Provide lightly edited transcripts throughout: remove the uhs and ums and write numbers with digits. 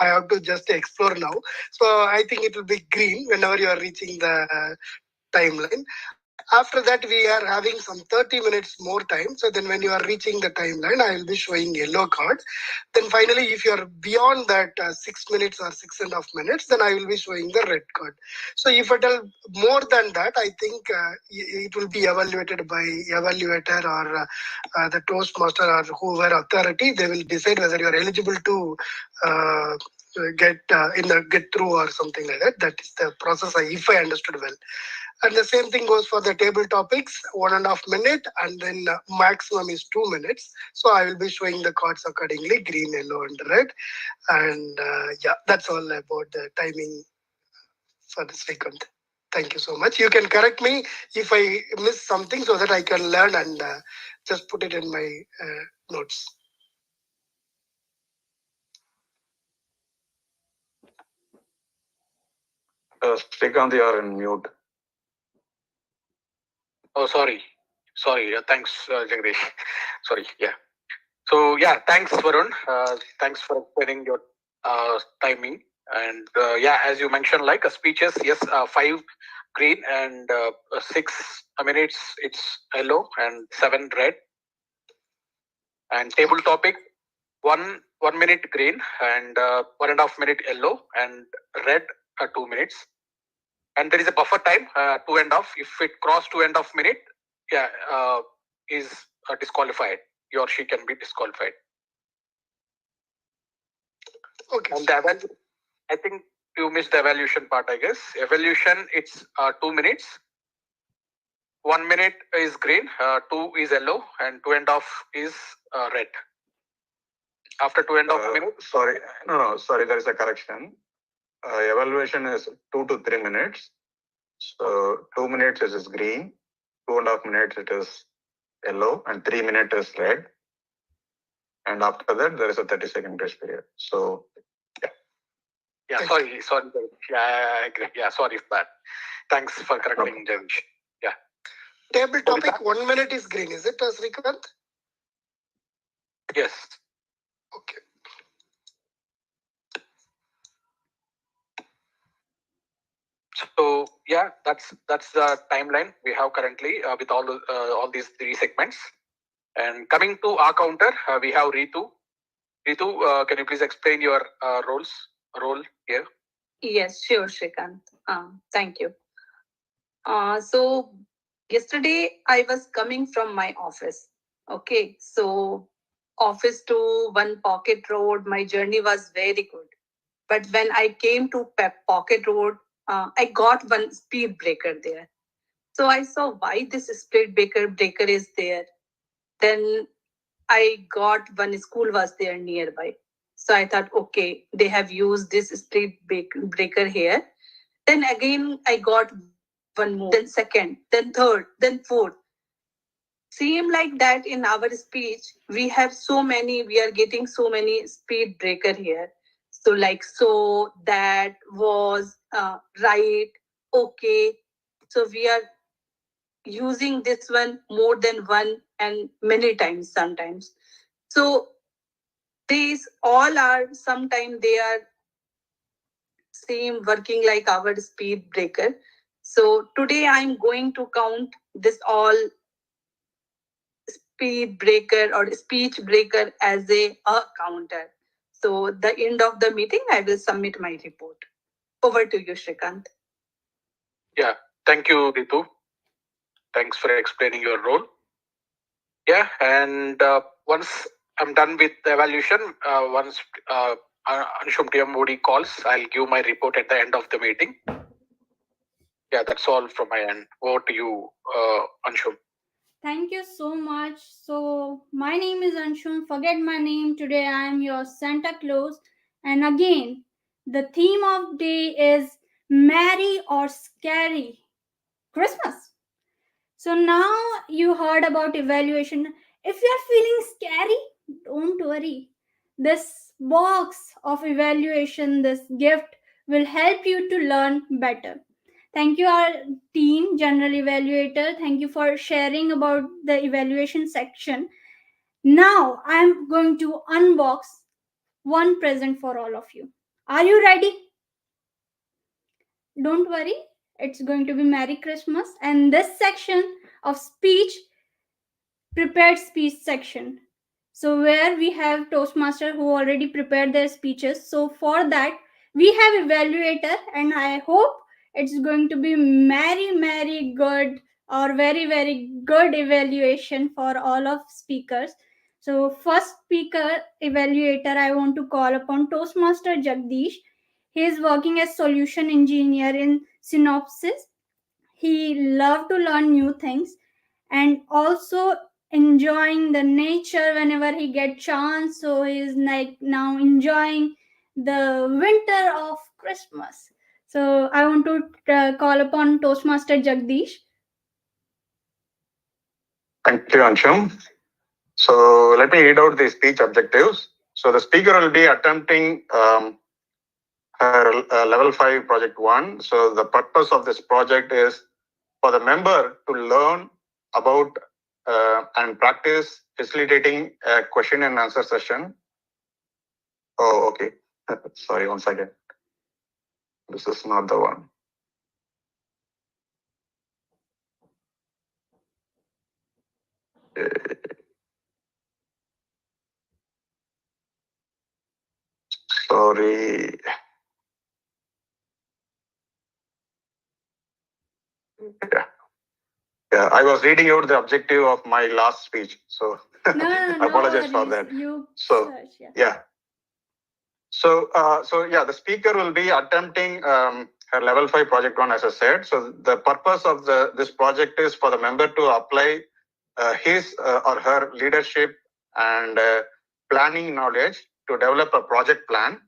I have to just explore now. So I think it will be green whenever you are reaching the timeline. After that, we are having some 30 minutes more time. So then when you are reaching the timeline, I will be showing yellow card. Then finally, if you are beyond that 6 minutes or 6.5 minutes, then I will be showing the red card. So if it will more than that, I think it will be evaluated by evaluator or the Toastmaster or whoever authority. They will decide whether you are eligible to uh, get through or something like that. That is the process, if I understood well. And the same thing goes for the table topics, 1.5 minute, and then maximum is 2 minutes. So I will be showing the cards accordingly, green, yellow, and red. And yeah, that's all about the timing for this weekend. Thank you so much. You can correct me if I miss something so that I can learn and just put it in my notes. Srikanth, you are in mute. Oh, sorry. Thanks, Jagdish. Sorry. Yeah. So yeah, thanks, Varun. Thanks for explaining your timing. And yeah, as you mentioned, like speeches, yes, 5 green and 6 minutes it's yellow and 7 red. And table topic, 1 minute green and 1.5 minute yellow and red 2 minutes. And there is a buffer time 2.5. If it cross 2.5 minute, yeah, is disqualified. He or she can be disqualified. Okay. And I think you missed the evaluation part, I guess. Evaluation, it's 2 minutes. 1 minute is green, 2 is yellow, and 2.5 is red. After 2.5 minutes. Sorry, sorry, there is a correction. Evaluation is 2 to 3 minutes. So 2 minutes it is green, 2.5 minutes it is yellow, and 3 minutes is red. And after that, there is a 30-second grace period. So, yeah. Yeah, sorry. Yeah, I agree. Yeah, sorry for that. Thanks for correcting, Javish. Yeah. Table topic, 1 minute is green, is it, Srikanth? Yes. Okay. So yeah, that's the timeline we have currently with all these 3 segments. And coming to our counter, we have Ritu. Ritu, can you please explain your role here? Yes, sure, Shrikant. Thank you. So yesterday I was coming from my office. Okay, so office to one pocket road, my journey was very good. But when I came to pocket road, I got one speed breaker there. So I saw why this speed breaker is there. Then I got one school was there nearby. So I thought, okay, they have used this speed breaker here. Then again, I got one more, then second, then third, then fourth. Same like that in our speech, we have so many, we are getting so many speed breaker here. So like, so, that, was, right, okay. So we are using this one more than one and many times sometimes. So these all are sometimes they are same working like our speed breaker. So today I'm going to count this all speed breaker or speech breaker as a counter. So the end of the meeting, I will submit my report. Over to you, Shrikant. Yeah, thank you, Ritu. Thanks for explaining your role. Yeah, and once I'm done with the evaluation, once Anshum TM Modi calls, I'll give my report at the end of the meeting. Yeah, that's all from my end. Over to you, Anshum. Thank you so much. So, my name is Anshum. Forget my name. Today I am your Santa Claus. And again, the theme of day is Merry or Scary Christmas. So, now you heard about evaluation. If you are feeling scary, don't worry. This box of evaluation, this gift will help you to learn better. Thank you, our team, General Evaluator. Thank you for sharing about the evaluation section. Now, I'm going to unbox one present for all of you. Are you ready? Don't worry, it's going to be Merry Christmas. And this section of speech, prepared speech section. So where we have Toastmaster who already prepared their speeches. So for that, we have evaluator, and I hope it's going to be very good or very good evaluation for all of speakers. So first speaker evaluator, I want to call upon Toastmaster Jagdish. He is working as solution engineer in Synopsys. He loved to learn new things and also enjoying the nature whenever he get chance. So he's like now enjoying the winter of Christmas. So I want to call upon Toastmaster Jagdish. Thank you, Anshum. So let me read out the speech objectives. So the speaker will be attempting her level 5 project 1. So the purpose of this project is for the member to learn about and practice facilitating a question and answer session. Oh, okay. Sorry, one second. This is not the one. Sorry. Yeah. Yeah, I was reading out the objective of my last speech. So No, I apologize for worries. that. You So, search, yeah. So the speaker will be attempting her level 5 project 1, as I said. So the purpose of this project is for the member to apply his or her leadership and planning knowledge to develop a project plan,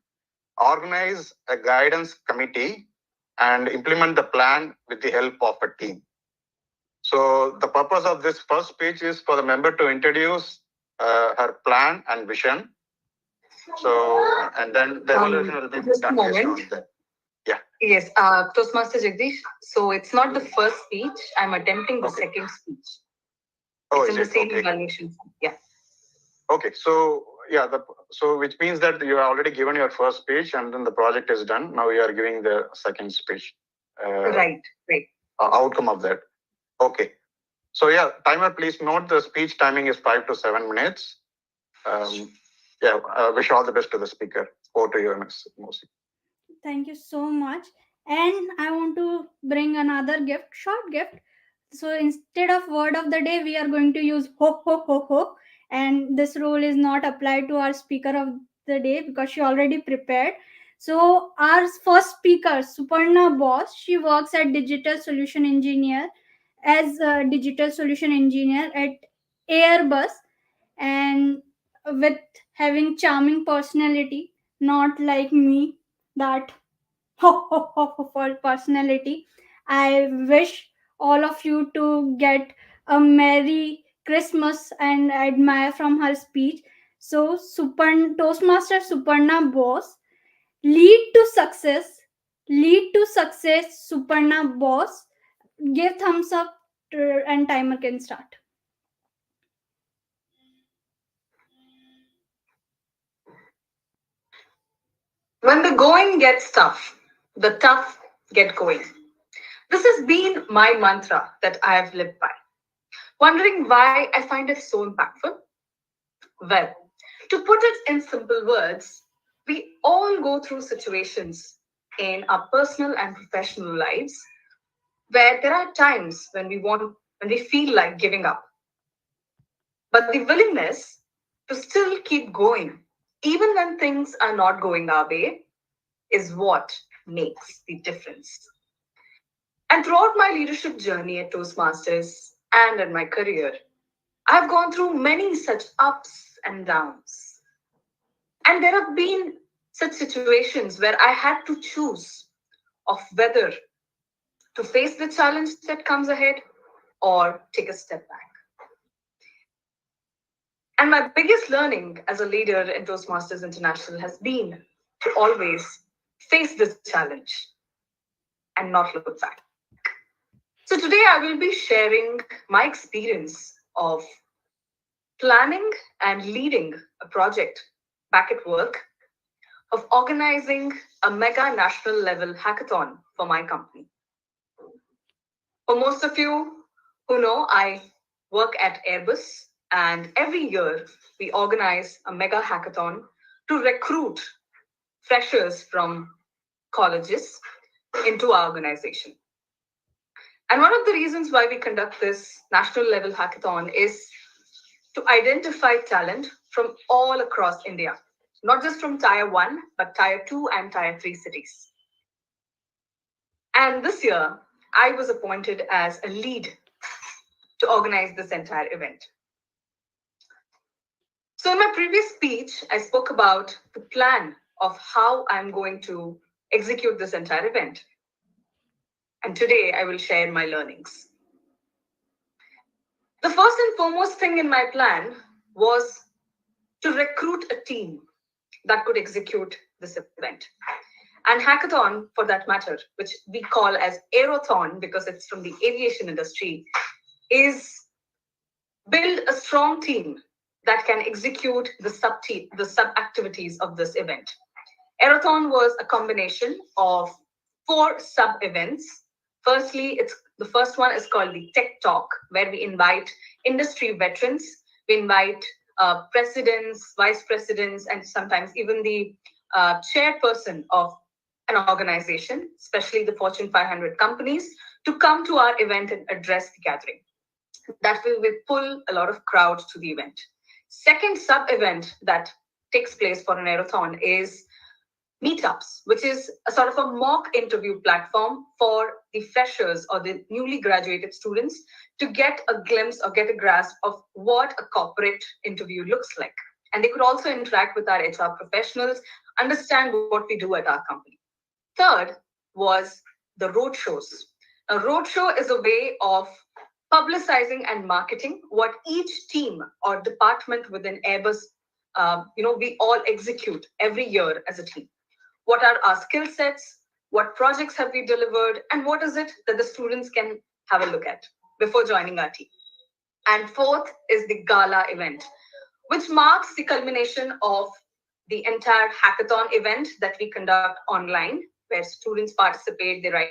organize a guidance committee, and implement the plan with the help of a team. So the purpose of this first speech is for the member to introduce her plan and vision. So, and then the evaluation will be just a done based moment. on that. Yeah. Yes, Toastmaster Jagdish. So it's not the first speech. I'm attempting the second speech. Oh, It's in the same okay. evaluation. Yeah. Okay. So yeah, so which means that you have already given your first speech and then the project is done. Now you are giving the second speech. Right. Outcome of that. Okay. So yeah, timer, please note the speech timing is 5 to 7 minutes. Wish all the best to the speaker. Over to you, Ms. Mosi. Thank you so much. And I want to bring another gift, short gift. So instead of word of the day, we are going to use ho ho ho ho. And this rule is not applied to our speaker of the day because she already prepared. So our first speaker, Suparna Boss, she works at Digital Solution Engineer as a digital solution engineer at Airbus, and with having charming personality, not like me, that for personality. I wish all of you to get a Merry Christmas and admire from her speech. So, Toastmaster Suparna Boss, lead to success, Suparna Boss. Give thumbs up and timer can start. When the going gets tough, the tough get going. This has been my mantra that I have lived by. Wondering why I find it so impactful? Well, to put it in simple words, we all go through situations in our personal and professional lives where there are times when we feel like giving up. But the willingness to still keep going, even when things are not going our way, is what makes the difference. And throughout my leadership journey at Toastmasters and in my career, I've gone through many such ups and downs. And there have been such situations where I had to choose of whether to face the challenge that comes ahead or take a step back. And my biggest learning as a leader in Toastmasters International has been to always face this challenge and not look back. So today I will be sharing my experience of planning and leading a project back at work, of organizing a mega national level hackathon for my company. For most of you who know, I work at Airbus, and every year we organize a mega hackathon to recruit freshers from colleges into our organization. And one of the reasons why we conduct this national level hackathon is to identify talent from all across India, not just from Tier 1, but Tier 2 and Tier 3 cities. And this year, I was appointed as a lead to organize this entire event. So, in my previous speech, I spoke about the plan of how I'm going to execute this entire event. And today, I will share my learnings. The first and foremost thing in my plan was to recruit a team that could execute this event. And hackathon, for that matter, which we call as Aerothon because it's from the aviation industry, is build a strong team that can execute the sub activities of this event. Aerothon was a combination of 4 sub events. Firstly, the first one is called the Tech Talk, where we invite industry veterans, we invite presidents, vice presidents, and sometimes even the chairperson of an organization, especially the Fortune 500 companies, to come to our event and address the gathering. That will pull a lot of crowd to the event. Second sub event that takes place for an Aerothon is meetups, which is a sort of a mock interview platform for the freshers or the newly graduated students to get a glimpse or get a grasp of what a corporate interview looks like. And they could also interact with our HR professionals, understand what we do at our company. Third was the roadshows. A roadshow is a way of publicizing and marketing what each team or department within Airbus, we all execute every year as a team. What are our skill sets? What projects have we delivered? And what is it that the students can have a look at before joining our team? And fourth is the gala event, which marks the culmination of the entire hackathon event that we conduct online, where students participate, they write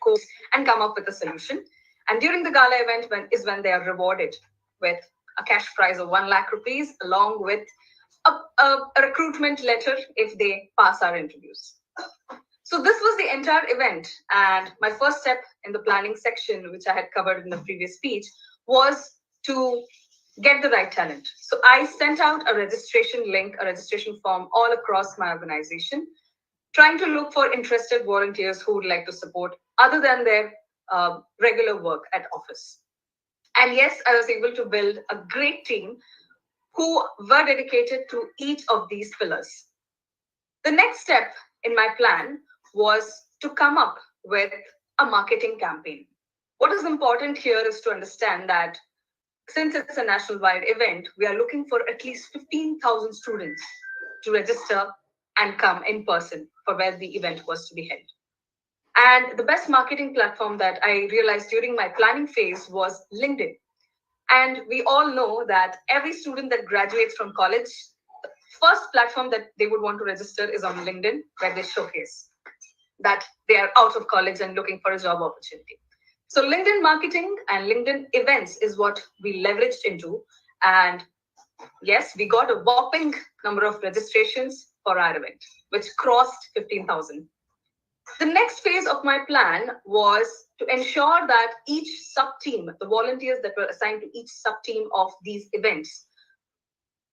codes, and come up with a solution. And during the gala event when they are rewarded with a cash prize of 1 lakh rupees, along with a recruitment letter if they pass our interviews. So this was the entire event. And my first step in the planning section, which I had covered in the previous speech, was to get the right talent. So I sent out a registration link, a registration form all across my organization, trying to look for interested volunteers who would like to support other than their regular work at office. And yes, I was able to build a great team who were dedicated to each of these pillars. The next step in my plan was to come up with a marketing campaign. What is important here is to understand that since it's a national-wide event, we are looking for at least 15,000 students to register and come in person for where the event was to be held. And the best marketing platform that I realized during my planning phase was LinkedIn. And we all know that every student that graduates from college, the first platform that they would want to register is on LinkedIn, where they showcase that they are out of college and looking for a job opportunity. So LinkedIn marketing and LinkedIn events is what we leveraged into. And yes, we got a whopping number of registrations for our event, which crossed 15,000. The next phase of my plan was to ensure that each sub-team, the volunteers that were assigned to each sub-team of these events,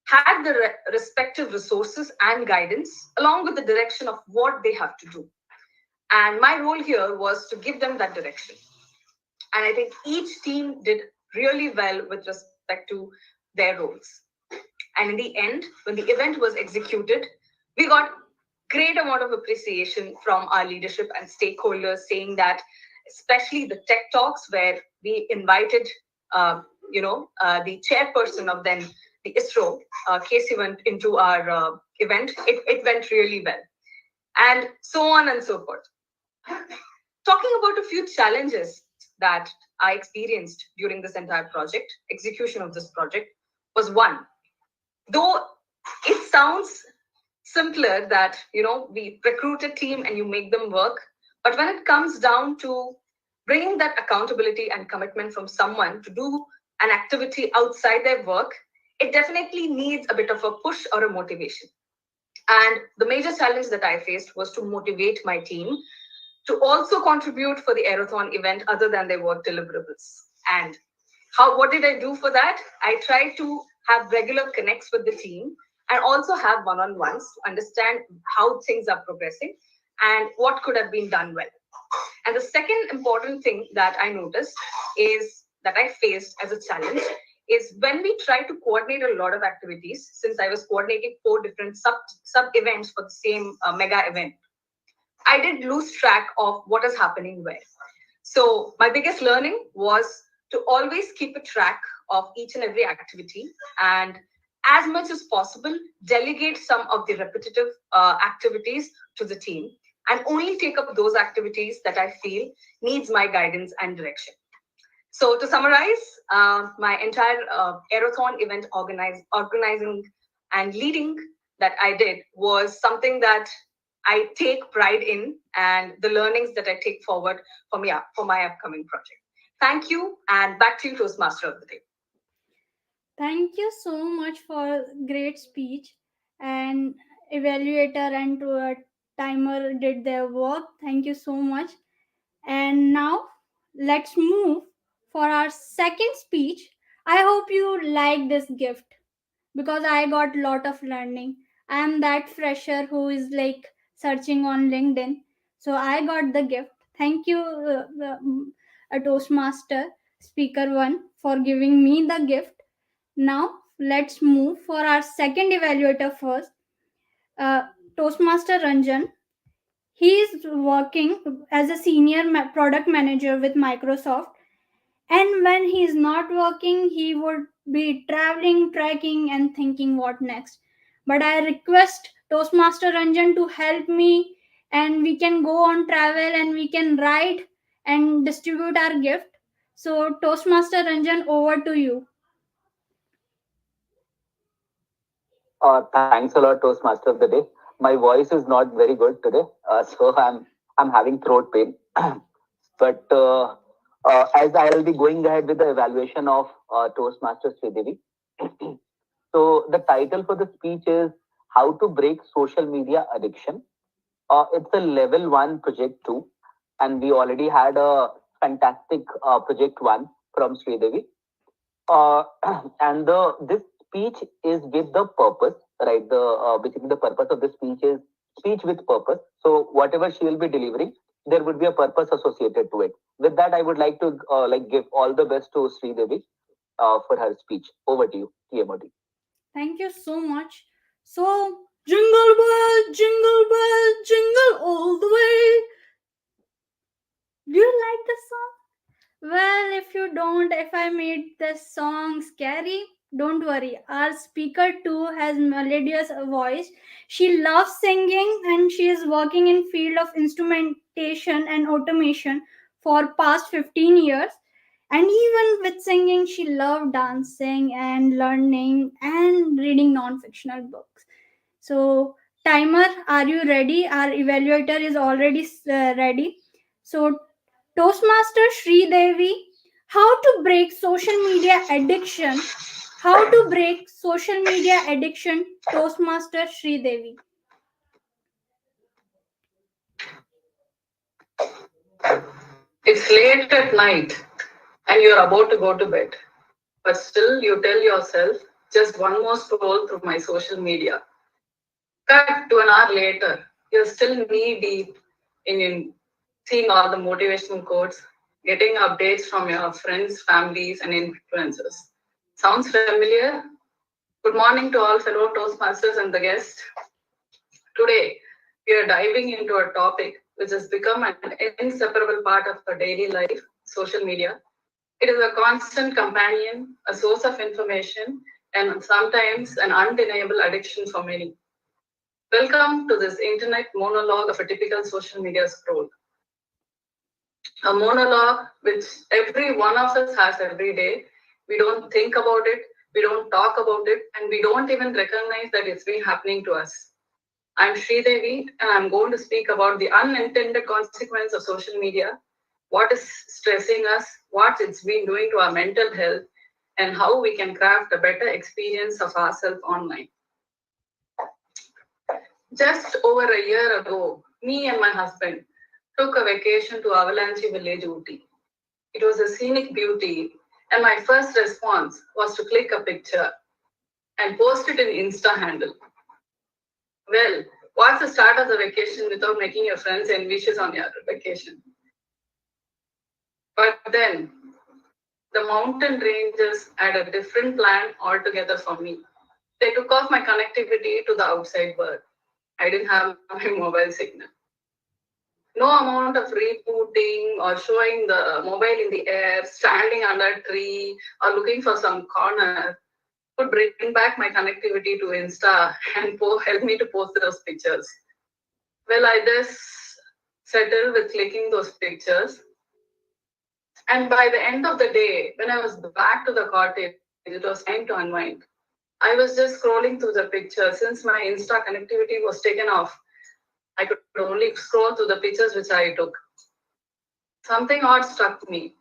had the respective resources and guidance, along with the direction of what they have to do. And my role here was to give them that direction. And I think each team did really well with respect to their roles. And in the end, when the event was executed, we got great amount of appreciation from our leadership and stakeholders, saying that especially the tech talks where we invited the chairperson of then the ISRO, Casey, went into our event. It went really well, and so on and so forth. Talking about a few challenges that I experienced during this entire project, execution of this project, was one. Though it sounds simpler that, we recruit a team and you make them work. But when it comes down to bringing that accountability and commitment from someone to do an activity outside their work, it definitely needs a bit of a push or a motivation. And the major challenge that I faced was to motivate my team to also contribute for the Aerothon event other than their work deliverables. And what did I do for that? I tried to have regular connects with the team and also have one-on-ones to understand how things are progressing and what could have been done well. And the second important thing that I noticed is that I faced as a challenge is when we try to coordinate a lot of activities, since I was coordinating 4 different sub events for the same mega event, I did lose track of what is happening where. So my biggest learning was to always keep a track of each and every activity, and as much as possible, delegate some of the repetitive activities to the team and only take up those activities that I feel needs my guidance and direction. So to summarize, my entire Aerothon event organizing and leading that I did was something that I take pride in, and the learnings that I take forward for my upcoming project. Thank you, and back to you, Toastmaster of the Day. Thank you so much for great speech, and evaluator and timer did their work. Thank you so much. And now let's move for our second speech. I hope you like this gift because I got lot of learning. I am that fresher who is like searching on LinkedIn. So I got the gift. Thank you, Toastmaster Speaker 1, for giving me the gift. Now let's move for our second evaluator first. Uh, Toastmaster Ranjan. He is working as a senior product manager with Microsoft, and when he is not working, he would be traveling, trekking, and thinking what next. But I request Toastmaster Ranjan to help me, and we can go on travel and we can write and distribute our gift. So, Toastmaster Ranjan, over to you. Thanks a lot, Toastmaster of the Day. My voice is not very good today, so I'm having throat pain. But as I will be going ahead with the evaluation of Toastmaster Sridevi, so the title for the speech is "How to Break Social Media Addiction." It's a level 1 project 2, and we already had a fantastic project 1 from Sridevi. And this speech is with the purpose, right? The basically the purpose of the speech is speech with purpose. So whatever she will be delivering, there would be a purpose associated to it. With that, I would like to give all the best to Sridevi for her speech. Over to you, TMOD. Thank you so much. So, jingle bell, jingle all the way. Do you like the song? Well, if I made the song scary, don't worry. Our speaker too has melodious voice. She loves singing and she is working in field of instrumentation and automation for past 15 years. And even with singing, she loved dancing and learning and reading non-fictional books. So, timer, are you ready? Our evaluator is already ready. So, Toastmaster Sri Devi, how to break social media addiction? How to break social media addiction? Toastmaster Sri Devi. It's late at night and you're about to go to bed, but still you tell yourself just one more scroll through my social media. Cut to an hour later, you're still knee deep in seeing all the motivational quotes, getting updates from your friends, families, and influencers. Sounds familiar? Good morning to all fellow Toastmasters and the guests. Today, we are diving into a topic which has become an inseparable part of our daily life, social media. It is a constant companion, a source of information, and sometimes an undeniable addiction for many. Welcome to this internet monologue of a typical social media scroll. A monologue which every one of us has every day. We don't think about it, we don't talk about it, and we don't even recognize that it's been happening to us. I'm Devi, and I'm going to speak about the unintended consequence of social media, what is stressing us, what it's been doing to our mental health, and how we can craft a better experience of ourselves online. Just over a year ago, me and my husband took a vacation to Avalanche Village, Ooty. It was a scenic beauty, and my first response was to click a picture and post it in Insta handle. Well, what's the start of the vacation without making your friends envious on your vacation? But then, the mountain ranges had a different plan altogether for me. They took off my connectivity to the outside world. I didn't have my mobile signal. No amount of rebooting or showing the mobile in the air, standing under a tree, or looking for some corner could bring back my connectivity to Insta and help me to post those pictures. Well, I just settled with clicking those pictures. And by the end of the day, when I was back to the cottage, it was time to unwind. I was just scrolling through the pictures. Since my Insta connectivity was taken off, I could only scroll through the pictures which I took. Something odd struck me.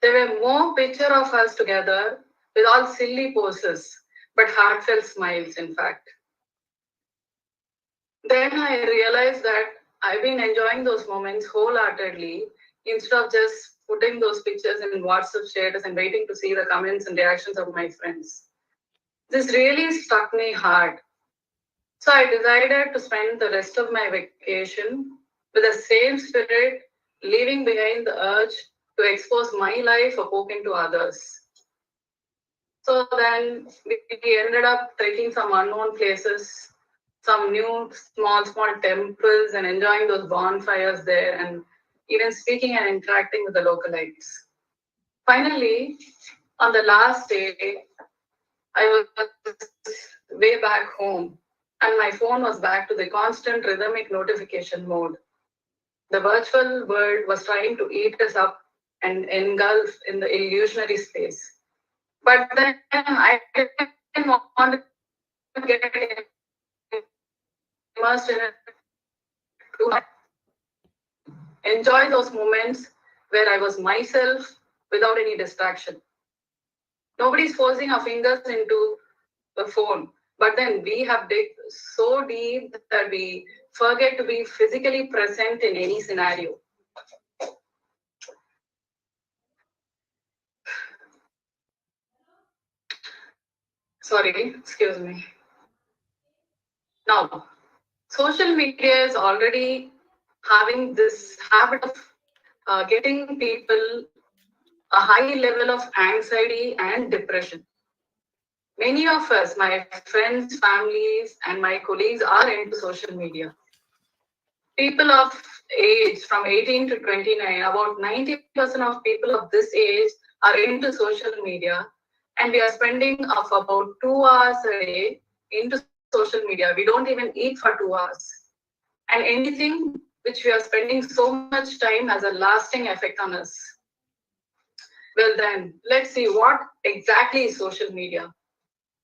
There were more pictures of us together with all silly poses, but heartfelt smiles, in fact. Then I realized that I've been enjoying those moments wholeheartedly instead of just putting those pictures in WhatsApp status and waiting to see the comments and reactions of my friends. This really struck me hard. So I decided to spend the rest of my vacation with the same spirit, leaving behind the urge to expose my life or poke into others. So then we ended up trekking some unknown places, some new small temples, and enjoying those bonfires there, and even speaking and interacting with the localites. Finally, on the last day, I was way back home, and my phone was back to the constant rhythmic notification mode. The virtual world was trying to eat us up and engulf in the illusionary space. But then I didn't want to get immersed in it too much. Enjoy those moments where I was myself without any distraction. Nobody's forcing our fingers into the phone, but then we have dig so deep that we forget to be physically present in any scenario. Sorry, excuse me. Now, social media is already having this habit of getting people a high level of anxiety and depression. Many of us, my friends, families, and my colleagues are into social media. People of age from 18 to 29, about 90% of people of this age are into social media, and we are spending of about 2 hours a day into social media. We don't even eat for 2 hours. And anything which we are spending so much time has a lasting effect on us. Well then, let's see what exactly is social media.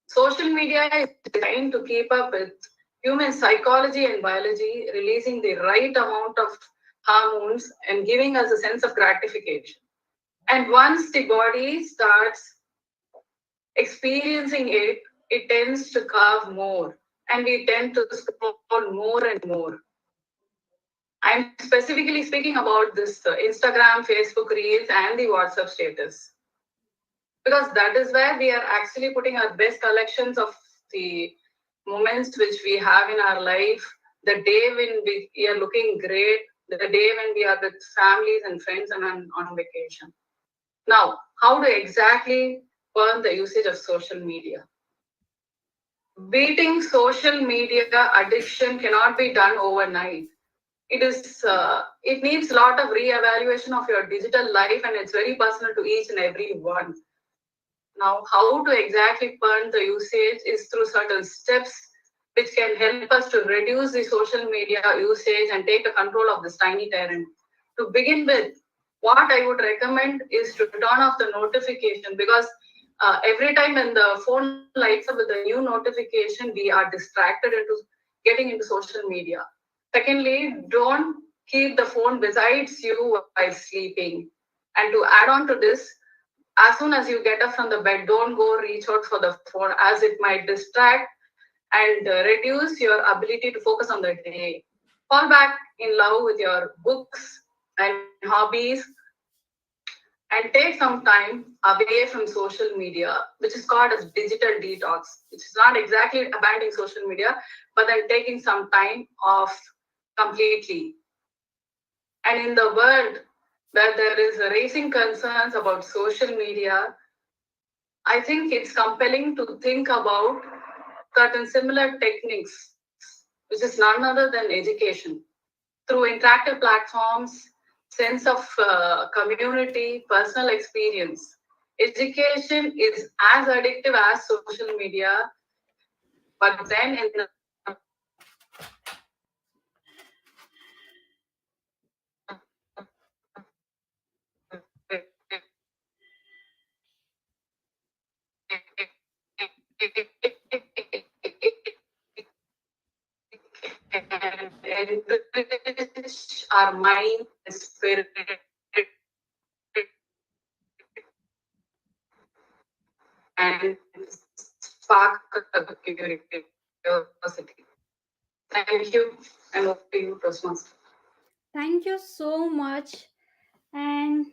Social media is designed to keep up with human psychology and biology, releasing the right amount of hormones and giving us a sense of gratification. And once the body starts experiencing it, it tends to carve more, and we tend to scroll more and more. I'm specifically speaking about this Instagram, Facebook Reels, and the WhatsApp status, because that is where we are actually putting our best collections of the moments which we have in our life, the day when we are looking great, the day when we are with families and friends and on vacation. Now, how to exactly burn the usage of social media? Beating social media addiction cannot be done overnight. It needs a lot of re-evaluation of your digital life, and it's very personal to each and every one. Now, how to exactly burn the usage is through certain steps which can help us to reduce the social media usage and take a control of this tiny tyrant. To begin with, what I would recommend is to turn off the notification, because every time when the phone lights up with a new notification, we are distracted getting into social media. Secondly, don't keep the phone besides you while sleeping. And to add on to this, as soon as you get up from the bed, don't go reach out for the phone as it might distract and reduce your ability to focus on the day. Fall back in love with your books and hobbies and take some time away from social media, which is called as digital detox, which is not exactly abandoning social media, but then taking some time off completely. And in the world where there is raising concerns about social media, I think it's compelling to think about certain similar techniques, which is none other than education. Through interactive platforms, sense of community, personal experience. Education is as addictive as social media, but then in the enrich our mind and spirit and spark a curiosity. Thank you, and over to you, Toastmaster. Thank you so much. And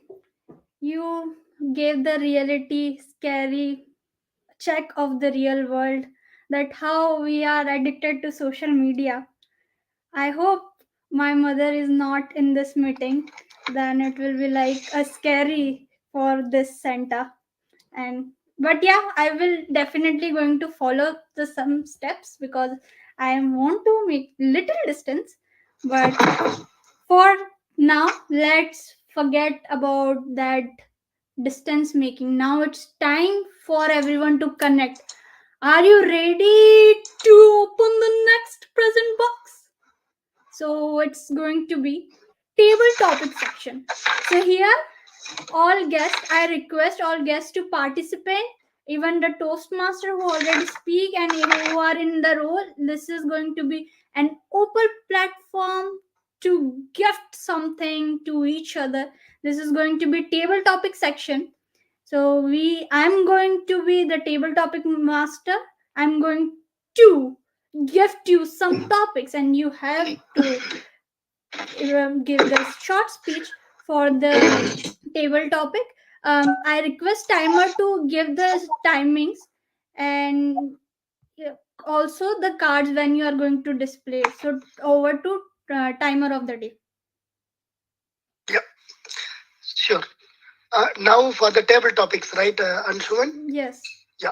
you gave the reality scary check of the real world, that how we are addicted to social media. I hope my mother is not in this meeting, then it will be like a scary for this Santa. And but yeah, I will definitely going to follow the some steps because I want to make little distance. But for now, let's forget about that distance making. Now it's time for everyone to connect. Are you ready to open the next present box? So it's going to be table topic section. So here, all guests, I request all guests to participate. Even the Toastmaster who already speak and who are in the role, this is going to be an open platform to gift something to each other. This is going to be table topic section. So I'm going to be the table topic master. I'm going to gift you some topics and you have to give the short speech for the table topic. I request timer to give the timings and yeah, also the cards when you are going to display. So over to timer of the day. Yep, sure. Now for the table topics, right, Anshuman? Yes. Yeah.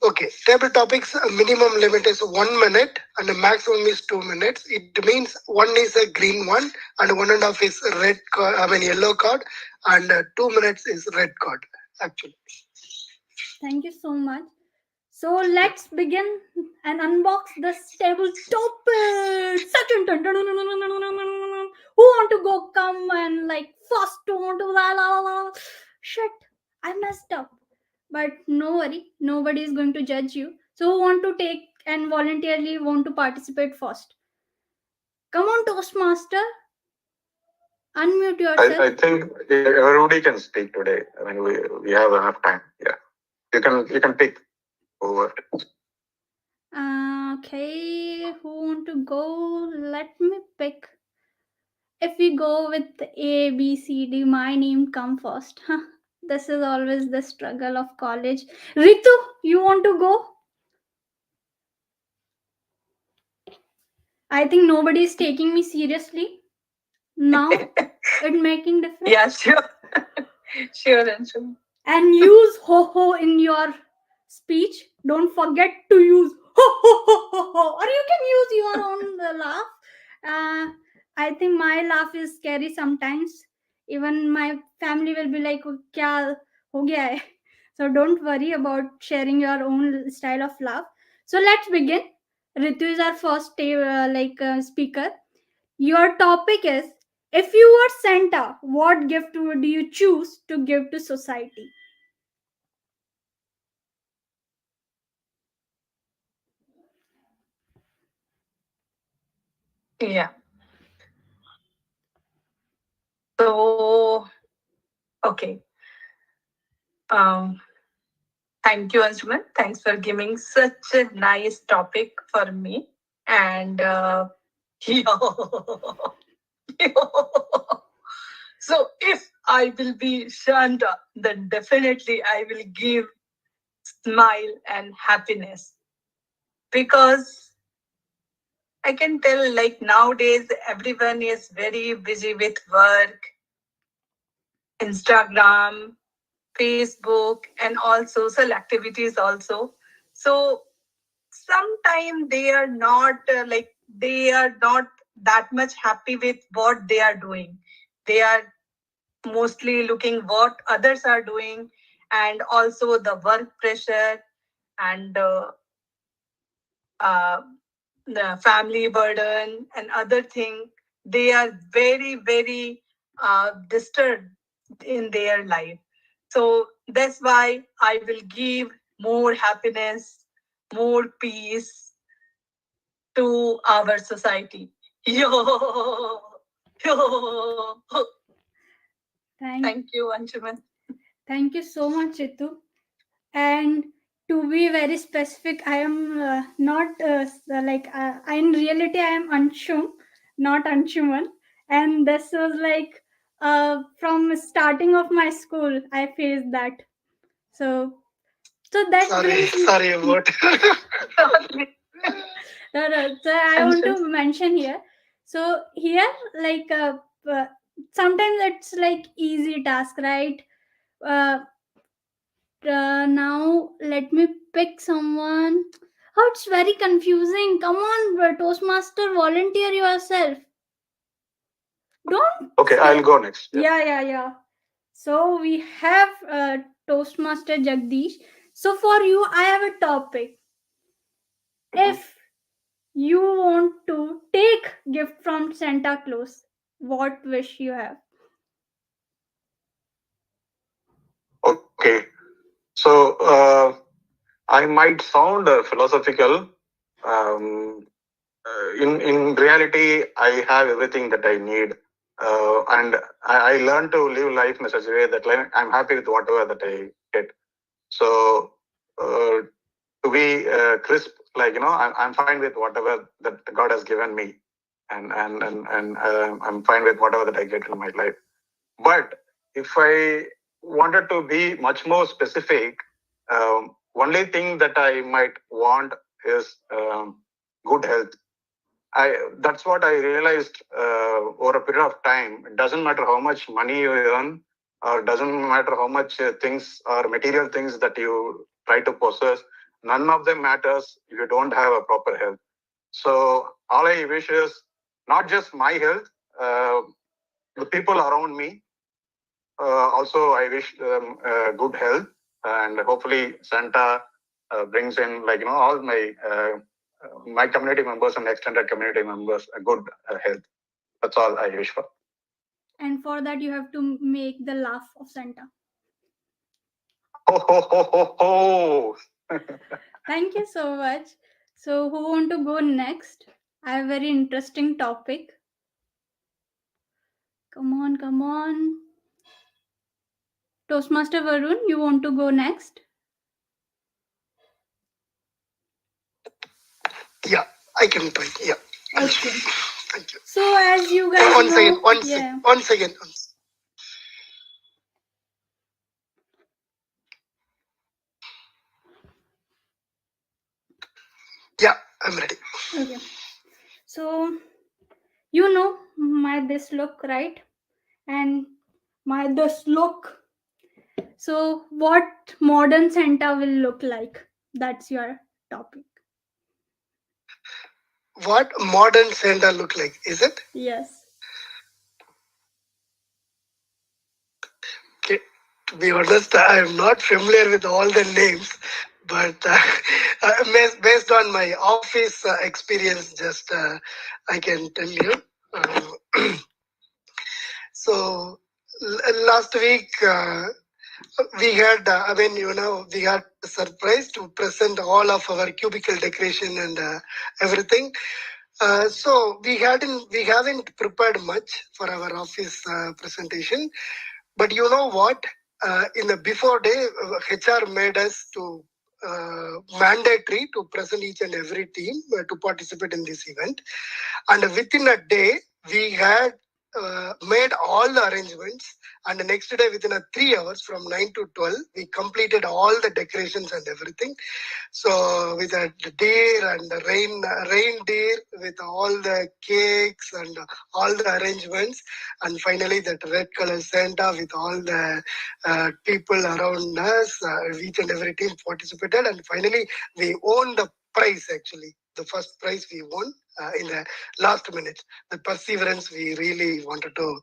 Okay. Table topics, minimum limit is 1 minute and the maximum is 2 minutes. It means one is a green one and 1.5 is red card, yellow card, and 2 minutes is red card, actually. Thank you so much. So let's begin and unbox this table topic. Second, who want to go come and like first want to la la la la. Shit, I messed up. But no worry, nobody is going to judge you. So who want to take and voluntarily want to participate first? Come on, Toastmaster. Unmute yourself. I think everybody can speak today. I mean, we have enough time. Yeah, you can pick over. Okay, who want to go? Let me pick. If we go with A, B, C, D, my name come first. This is always the struggle of college. Ritu, you want to go? I think nobody is taking me seriously. Now it making difference. Yeah, sure. Sure, Anshum. And use ho ho in your speech. Don't forget to use ho ho ho ho ho. Or you can use your own laugh. I think my laugh is scary sometimes. Even my family will be like, "Kya ho gaya hai?" So don't worry about sharing your own style of laugh. So let's begin. Ritu is our first speaker. Your topic is, if you were Santa, what gift would you choose to give to society? Yeah. So, okay. Um, Thank you, Anshuman. Thanks for giving such a nice topic for me. And so, if I will be Shanta, then definitely I will give smile and happiness, because I can tell, like, nowadays everyone is very busy with work, Instagram, Facebook, and all social activities also. So sometimes they are not they are not that much happy with what they are doing. They are mostly looking what others are doing, and also the work pressure, and uh, the family burden and other thing. They are very very disturbed in their life. So that's why I will give more happiness, more peace to our society. Yo, yo. Thank you, Anshuman. Thank you so much, Chitu. And to be very specific, I am not in reality I am Anshum, not Anshuman. And this was like from starting of my school I faced that. So that brings me. Sorry about. No, so I want to mention here. So here, like sometimes it's like easy task, right? Uh, Now let me pick someone. Oh, it's very confusing. Come on, Toastmaster, volunteer yourself. Don't. Okay, I'll go next. Yeah. So we have Toastmaster Jagdish. So for you, I have a topic. If you want to take gift from Santa Claus, what wish you have? Okay. So I might sound philosophical. Um, in reality, I have everything that I need, and I learned to live life in such a way that I'm happy with whatever that I get. So to be crisp, I'm fine with whatever that God has given me, and I'm fine with whatever that I get in my life. But if I wanted to be much more specific, only thing that I might want is good health. That's what I realized over a period of time. It doesn't matter how much money you earn, or doesn't matter how much things or material things that you try to possess. None of them matters if you don't have a proper health. So all I wish is not just my health, the people around me. Also, I wish them good health, and hopefully Santa brings in all my community members and extended community members a good health. That's all I wish for. And for that, you have to make the laugh of Santa. Ho ho ho ho ho! Thank you so much. So, who want to go next? I have a very interesting topic. Come on. Toastmaster Varun, you want to go next? Yeah, I can try. Yeah. Okay. Thank you. So, as you guys One know, second. One second. Yeah, I'm ready. Okay. So, you know my this look, right? And my this look. So, what modern Santa will look like? That's your topic. What modern Santa look like? Is it? Yes. Okay. To be honest, I am not familiar with all the names, but based on my office experience, just I can tell you. So last week we had, we had a surprise to present all of our cubicle decoration and everything. So we haven't prepared much for our office presentation, but you know what? In the before day, HR made us to mandatory to present each and every team to participate in this event, and within a day we had made all the arrangements, and the next day within a 3 hours from 9 to 12 we completed all the decorations and everything. So with a deer and the reindeer with all the cakes and all the arrangements, and finally that red color Santa with all the people around us, each and every team participated, and finally we won the prize. Actually, the first prize we won in the last minute. The perseverance we really wanted to,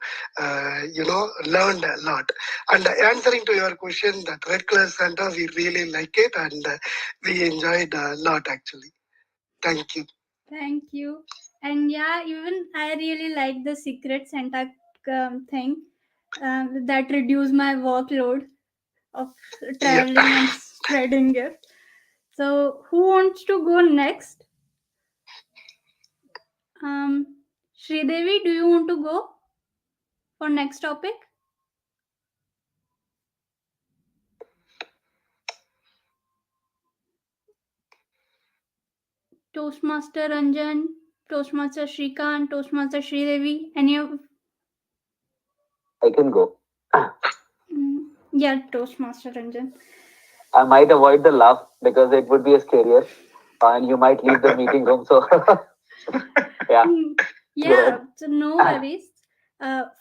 learned a lot. And answering to your question, that red color Santa, we really like it, and we enjoyed a lot actually. Thank you. Thank you. And yeah, even I really like the secret Santa thing that reduced my workload of Yeah. traveling and spreading gifts. So, who wants to go next? Sridevi, do you want to go for next topic? Toastmaster Ranjan, Toastmaster Shrikant, Toastmaster Sridevi, any of I can go. yeah, Toastmaster Ranjan. I might avoid the laugh because it would be a scarier, and you might leave the meeting room. So, yeah, go Yeah, ahead. so no worries.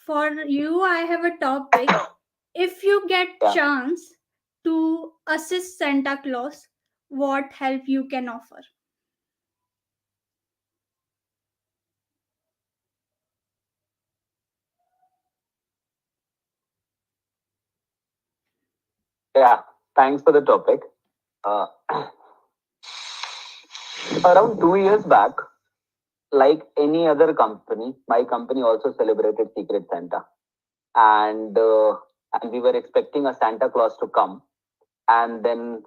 For you, I have a topic. If you get Yeah, chance to assist Santa Claus, what help you can offer? yeah. Thanks for the topic. Uh, around 2 years back, like any other company, my company also celebrated Secret Santa, and and we were expecting a Santa Claus to come and then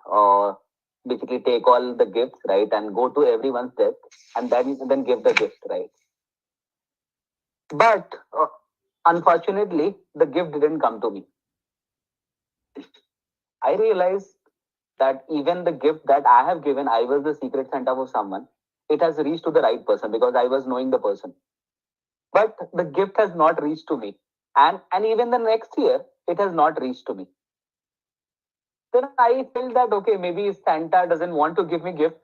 basically take all the gifts, right, and go to everyone's desk and then give the gift, right. But unfortunately, the gift didn't come to me. I realized that even the gift that I have given, I was the secret Santa for someone. It has reached to the right person because I was knowing the person. But the gift has not reached to me. And even the next year, it has not reached to me. Then I felt that okay, maybe Santa doesn't want to give me gift,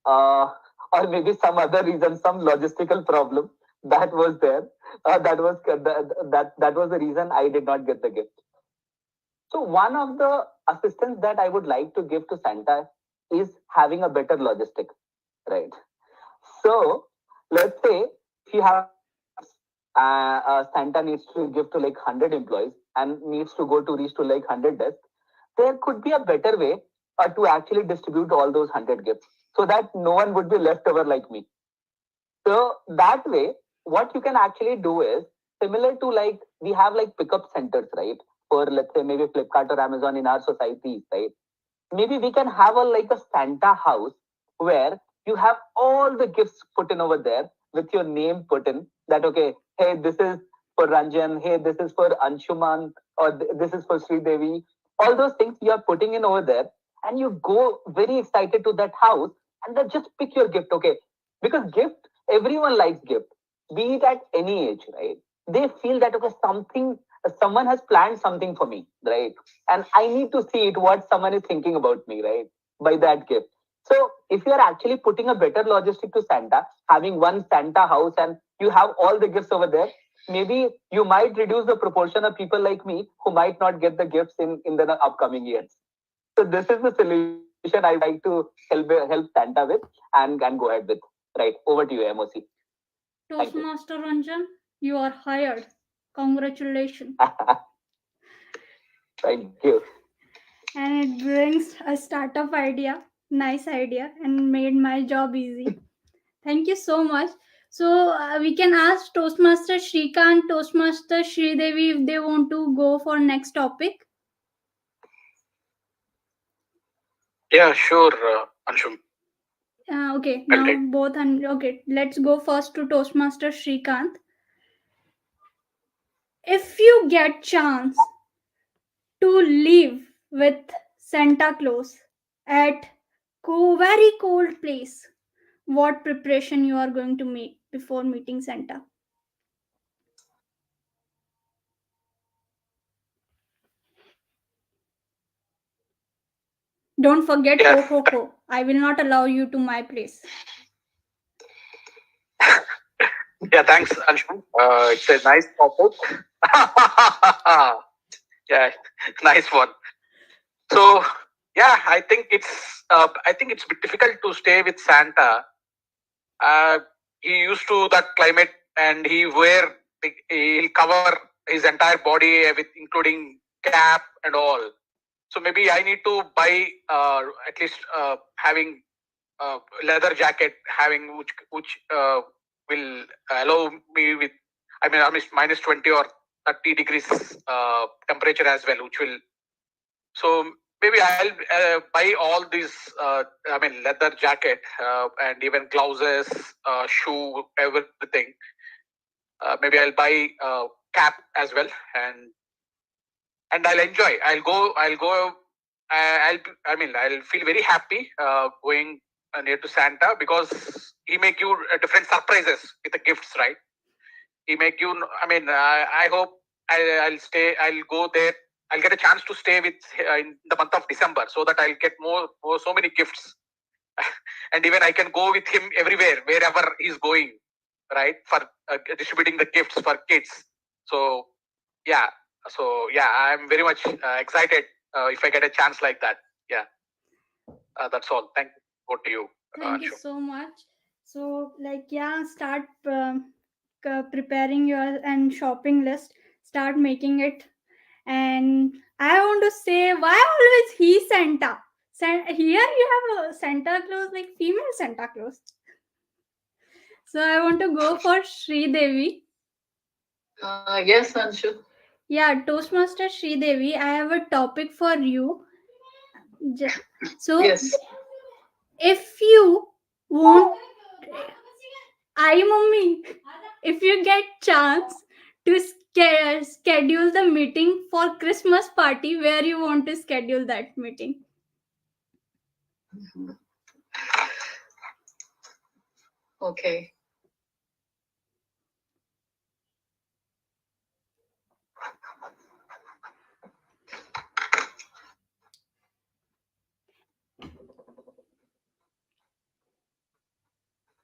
uh, or maybe some other reason, some logistical problem that was there. That was the reason I did not get the gift. So one of the assistance that I would like to give to Santa is having a better logistic, right? So let's say if you have Santa needs to give to like 100 employees and needs to go to reach to like 100 desks, there could be a better way to actually distribute all those 100 gifts so that no one would be left over like me. So that way, what you can actually do is similar to like we have like pickup centers, right? For let's say maybe Flipkart or Amazon in our society, right? Maybe we can have a like a Santa house where you have all the gifts put in over there with your name put in. That okay, hey, this is for Ranjan. Hey, this is for Anshuman, or this is for Sri Devi. All those things you are putting in over there, and you go very excited to that house, and then just pick your gift. Okay, because gift everyone likes gift, be it at any age, right? They feel that okay, someone has planned something for me, right? And I need to see it what someone is thinking about me, right? By that gift. So if you are actually putting a better logistic to Santa, having one Santa house and you have all the gifts over there, maybe you might reduce the proportion of people like me who might not get the gifts in the upcoming years. So this is the solution I would like to help Santa with and go ahead with. Right. Over to you, MOC. Thank you. Toastmaster Ranjan, you are hired. Congratulations. Thank you. And it brings a startup idea, nice idea, and made my job easy. Thank you so much. So we can ask Toastmaster Shrikant, Toastmaster Sridevi if they want to go for next topic. Yeah, sure, Anshum. Okay, I'll now take. both and okay, let's go first to Toastmaster Shrikant. If you get chance to live with Santa Claus at very cold place, what preparation you are going to make before meeting Santa? Don't forget Yeah. ho ho ho. I will not allow you to my place. Yeah, thanks, Anshum. It's a nice topic. Yeah, nice one. So yeah, I think it's a bit difficult to stay with Santa. He used to that climate, and he'll cover his entire body with including cap and all. So maybe I need to buy at least having leather jacket, having which will allow me with, I mean, almost minus 20 or 30 degrees temperature as well, which will, so maybe I'll buy all these, I mean, leather jacket and even gloves, shoe, everything. Maybe I'll buy cap as well, and I'll enjoy. I'll go. I'll go. I mean, I'll feel very happy going near to Santa, because he make you different surprises with the gifts, right? He make you. I mean, I hope I'll stay. I'll go there. I'll get a chance to stay with in the month of December, so that I'll get more so many gifts, and even I can go with him everywhere, wherever he's going, right? For distributing the gifts for kids. So yeah, I'm very much excited if I get a chance like that. Yeah, that's all. Thank you. Over to you, Thank you Anshu. so much. So, like, yeah, start preparing your and shopping list. Start making it. And I want to say, why always he Santa? Here you have a Santa Claus, like female Santa Claus. So I want to go for Sri Devi. Yes, Anshu. Yeah, Toastmaster Sri Devi, I have a topic for you. So, Yes. if you want, I mummy, if you get chance to schedule the meeting for Christmas party, where you want to schedule that meeting? Okay.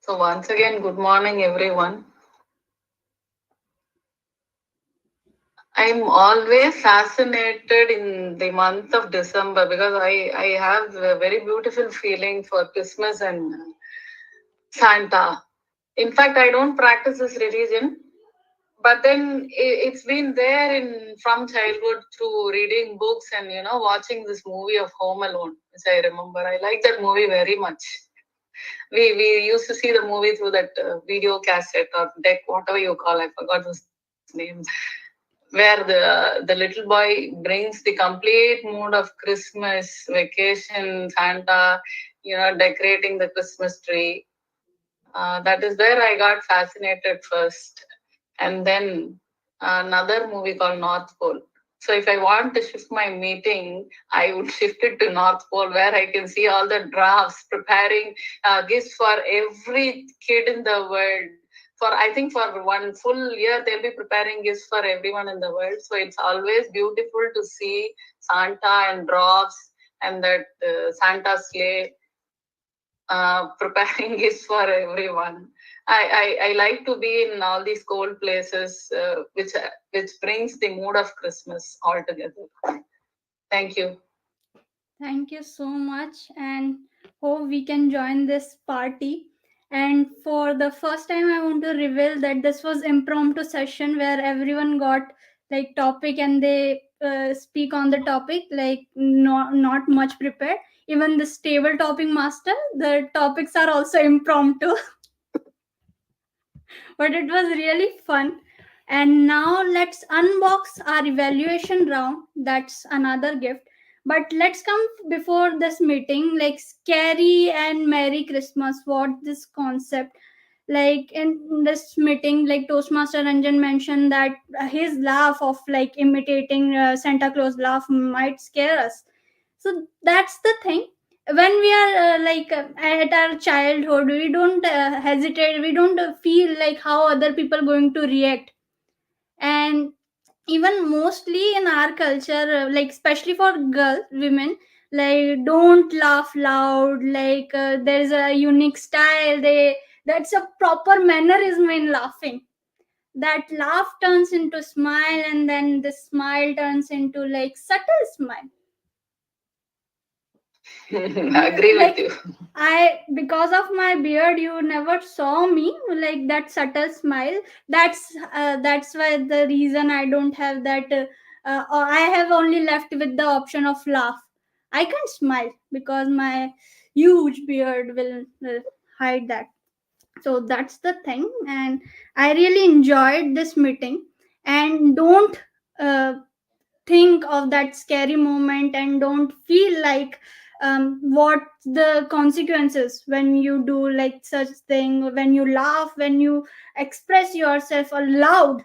So once again, good morning, everyone. I'm always fascinated in the month of December because I have a very beautiful feeling for Christmas and Santa. In fact, I don't practice this religion, but then it's been there in from childhood through reading books and watching this movie of Home Alone, which I remember. I like that movie very much. We used to see the movie through that video cassette or deck, whatever you call. I forgot his name. Where the little boy brings the complete mood of Christmas, vacation, Santa, decorating the Christmas tree. That is where I got fascinated first. And then another movie called North Pole. So if I want to shift my meeting, I would shift it to North Pole, where I can see all the drafts preparing gifts for every kid in the world. For I think for one full year, they'll be preparing gifts for everyone in the world. So it's always beautiful to see Santa and drafts and that Santa sleigh preparing gifts for everyone. I like to be in all these cold places, which brings the mood of Christmas altogether. Thank you. Thank you so much, and hope we can join this party. And for the first time, I want to reveal that this was impromptu session where everyone got like topic and they speak on the topic, like not much prepared. Even the stable topic master, the topics are also impromptu. But it was really fun. And now let's unbox our evaluation round. That's another gift. But let's come before this meeting, like scary and Merry Christmas. What this concept? Like in this meeting, like Toastmaster Ranjan mentioned that his laugh of like imitating Santa Claus laugh might scare us. So that's the thing. When we are at our childhood, we don't hesitate. We don't feel like how other people going to react. And even mostly in our culture, like especially for girls, women, like don't laugh loud. Like there is a unique style. That's a proper mannerism in laughing. That laugh turns into smile, and then the smile turns into like subtle smile. Agree with Like you. I, because of my beard, you never saw me like that subtle smile. That's why the reason I don't have that. Or I have only left with the option of laugh. I can't smile because my huge beard will hide that. So that's the thing, and I really enjoyed this meeting. And don't think of that scary moment, and don't feel like what the consequences when you do like such thing, when you laugh, when you express yourself aloud.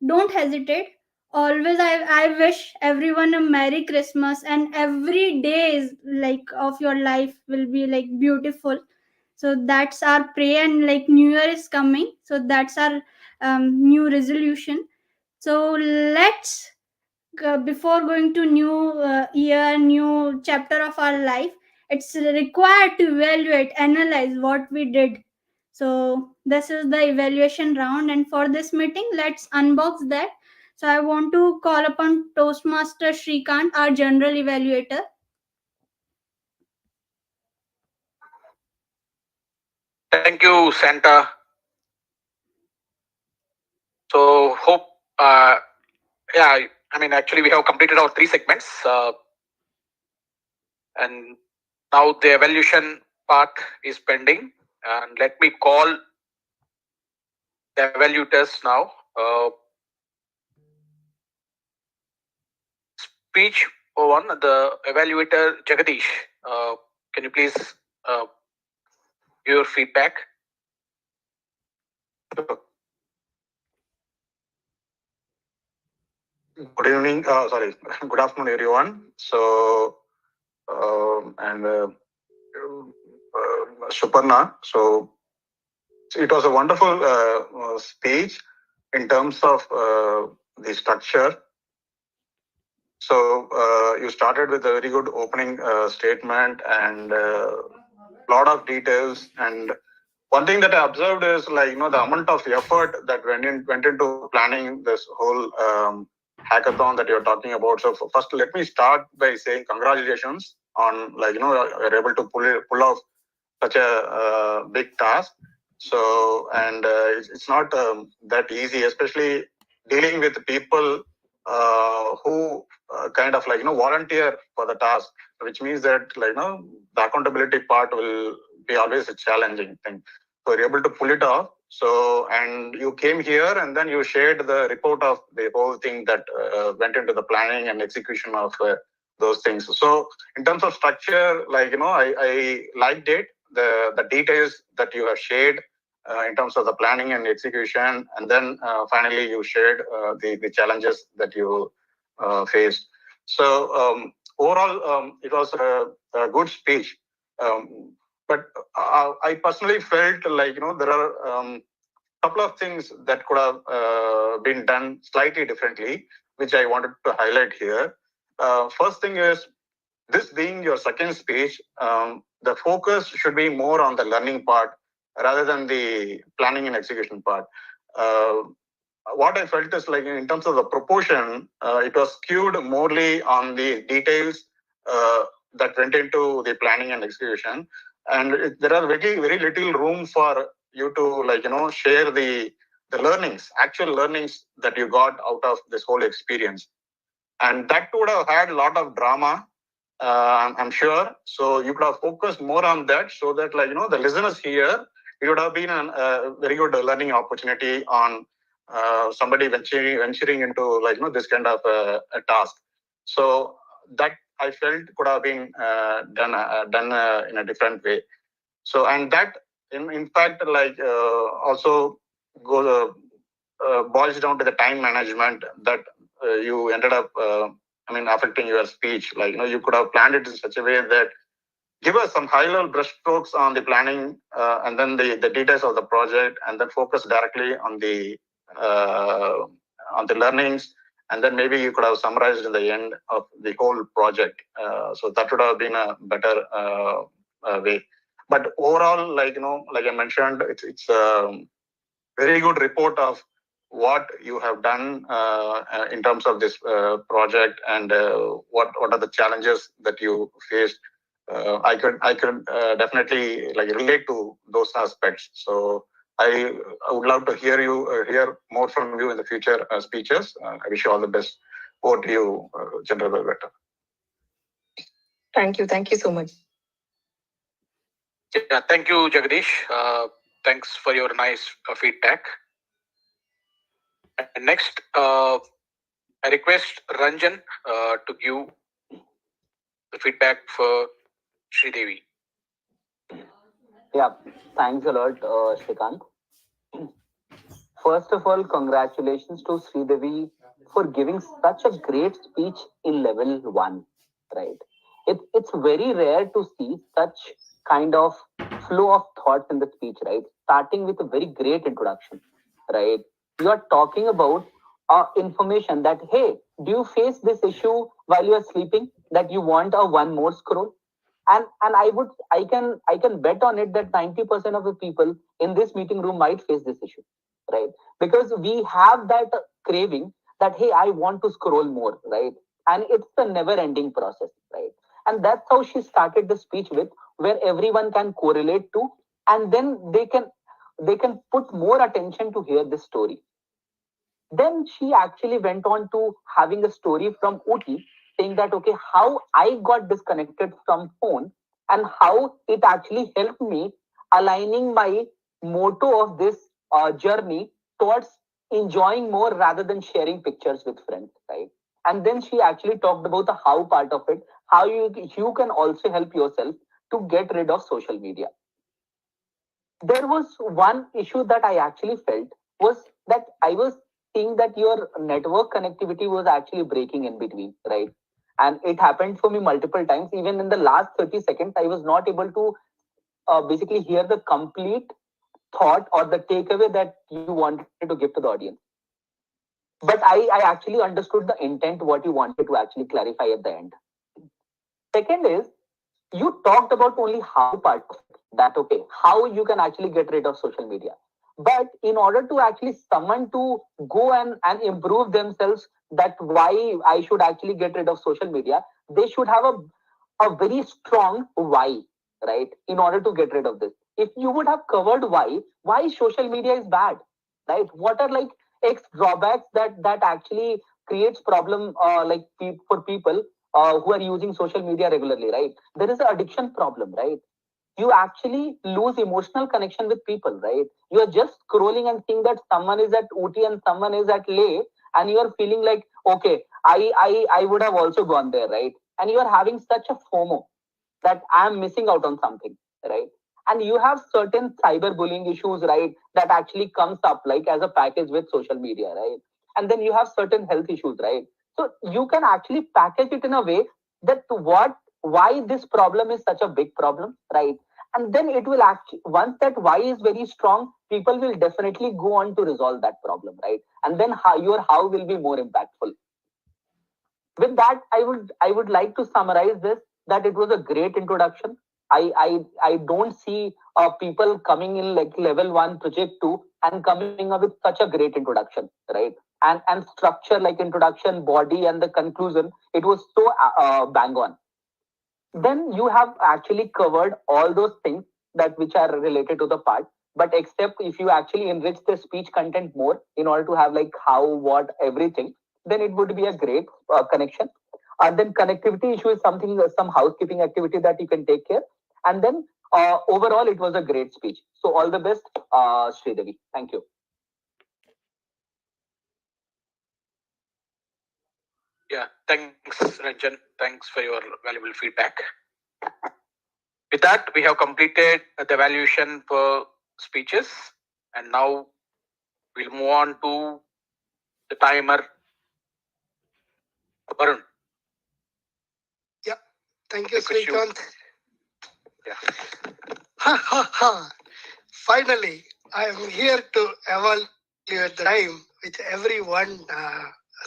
Don't hesitate. Always, I wish everyone a Merry Christmas, and every day is like of your life will be like beautiful. So that's our prayer. And like New Year is coming, so that's our new resolution. So let's before going to new year, new chapter of our life, it's required to evaluate, analyze what we did. So this is the evaluation round, and for this meeting, let's unbox that. So I want to call upon Toastmaster Shrikant, our general evaluator. Thank you, Santa. So hope, yeah, I mean, actually, we have completed our 3 segments, and now the evaluation part is pending. And let me call the evaluators now. Speech one, the evaluator Jagadish. Can you please give your feedback? Good evening. Sorry. Good afternoon, everyone. So, Suparna. So, it was a wonderful speech in terms of the structure. So, you started with a very good opening statement and lot of details. And one thing that I observed is like, the amount of effort that went into planning this whole hackathon that you're talking about. So first, let me start by saying congratulations on you're able to pull off such a big task. So, and it's not that easy, especially dealing with people who kind of volunteer for the task, which means that the accountability part will be always a challenging thing. So you're able to pull it off. So, and you came here and then you shared the report of the whole thing that went into the planning and execution of those things. So in terms of structure, I liked it, the details that you have shared in terms of the planning and execution, and then finally you shared the challenges that you faced. So overall, it was a good speech. But I personally felt like there are couple of things that could have been done slightly differently, which I wanted to highlight here. First thing is, this being your second speech, the focus should be more on the learning part rather than the planning and execution part. What I felt is like in terms of the proportion, it was skewed morely on the details that went into the planning and execution. And there are very, very little room for you to share the learnings, actual learnings that you got out of this whole experience. And that would have had a lot of drama, I'm sure. So you could have focused more on that so that the listeners here, it would have been a very good learning opportunity on somebody venturing into this kind of a task. So that I felt could have been done in a different way. So, and that in fact, like also goes boils down to the time management that you ended up, affecting your speech. Like, you could have planned it in such a way that give us some high-level brushstrokes on the planning and then the details of the project, and then focus directly on the learnings, and then maybe you could have summarized in the end of the whole project. So that would have been a better way. But overall, like like I mentioned, it's a very good report of what you have done in terms of this project, and what are the challenges that you faced. I could definitely like relate to those aspects. So I would love to hear more from you in the future speeches. I wish you all the best. Over to you, General Velveta. Thank you so much. Yeah, thank you, Jagdish. Thanks for your nice feedback. And next, I request Ranjan to give the feedback for Sridevi. Yeah, thanks a lot, Shrikant. First of all, congratulations to Sridevi for giving such a great speech in level one, right? It's very rare to see such kind of flow of thoughts in the speech, right? Starting with a very great introduction, right? You are talking about information that, hey, do you face this issue while you are sleeping that you want a one more scroll? And I can bet on it that 90% of the people in this meeting room might face this issue, right? Because we have that craving that, hey, I want to scroll more, right? And it's a never ending process, right? And that's how she started the speech with, where everyone can correlate to, and then they can put more attention to hear this story. Then she actually went on to having a story from Uti, saying that, okay, how I got disconnected from phone and how it actually helped me aligning my motto of this journey towards enjoying more rather than sharing pictures with friends, right? And then she actually talked about the how part of it, how you can also help yourself to get rid of social media. There was one issue that I actually felt was that I was seeing that your network connectivity was actually breaking in between, right? And it happened for me multiple times. Even in the last 30 seconds, I was not able to basically hear the complete thought or the takeaway that you wanted to give to the audience. But I actually understood the intent, what you wanted to actually clarify at the end. Second is, you talked about only how part of it, that okay, how you can actually get rid of social media. But in order to actually someone to go and improve themselves, that why I should actually get rid of social media, they should have a very strong why, right? In order to get rid of this. If you would have covered why social media is bad, right? What are like X drawbacks that actually creates problem for people who are using social media regularly, right? There is an addiction problem, right? You actually lose emotional connection with people, right? You are just scrolling and seeing that someone is at OT and someone is at Leh, and you are feeling like, okay, I would have also gone there, right? And you are having such a FOMO that I'm missing out on something, right? And you have certain cyberbullying issues, right? That actually comes up like as a package with social media, right? And then you have certain health issues, right? So you can actually package it in a way that why this problem is such a big problem, right? And then it will actually, once that why is very strong, people will definitely go on to resolve that problem, right? And then your how will be more impactful. With that, I would like to summarize this, that it was a great introduction. I don't see people coming in like level one, project two, and coming up with such a great introduction, right? And structure like introduction, body, and the conclusion, it was so bang on. Then you have actually covered all those things that which are related to the part, but except if you actually enrich the speech content more in order to have like how, what, everything, then it would be a great connection. And then connectivity issue is something, some housekeeping activity that you can take care. And then overall it was a great speech. So all the best, Sridevi. Thank you. Yeah, thanks, Ranjan. Thanks for your valuable feedback. With that, we have completed the evaluation for speeches, and now we'll move on to the timer. Varun. Yeah, thank you, Request you. Srikanth. Yeah. Ha ha ha! Finally, I am here to evaluate the time which everyone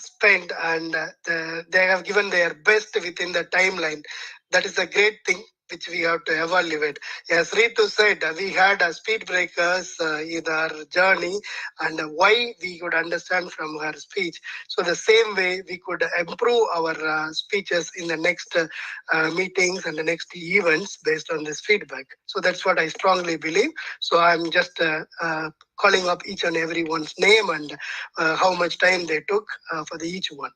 spent, and they have given their best within the timeline. That is a great thing which we have to evaluate. As Ritu said, we had speed breakers in our journey, and why we could understand from her speech. So the same way we could improve our speeches in the next meetings and the next events based on this feedback. So that's what I strongly believe. So I'm just calling up each and everyone's name and how much time they took for each one.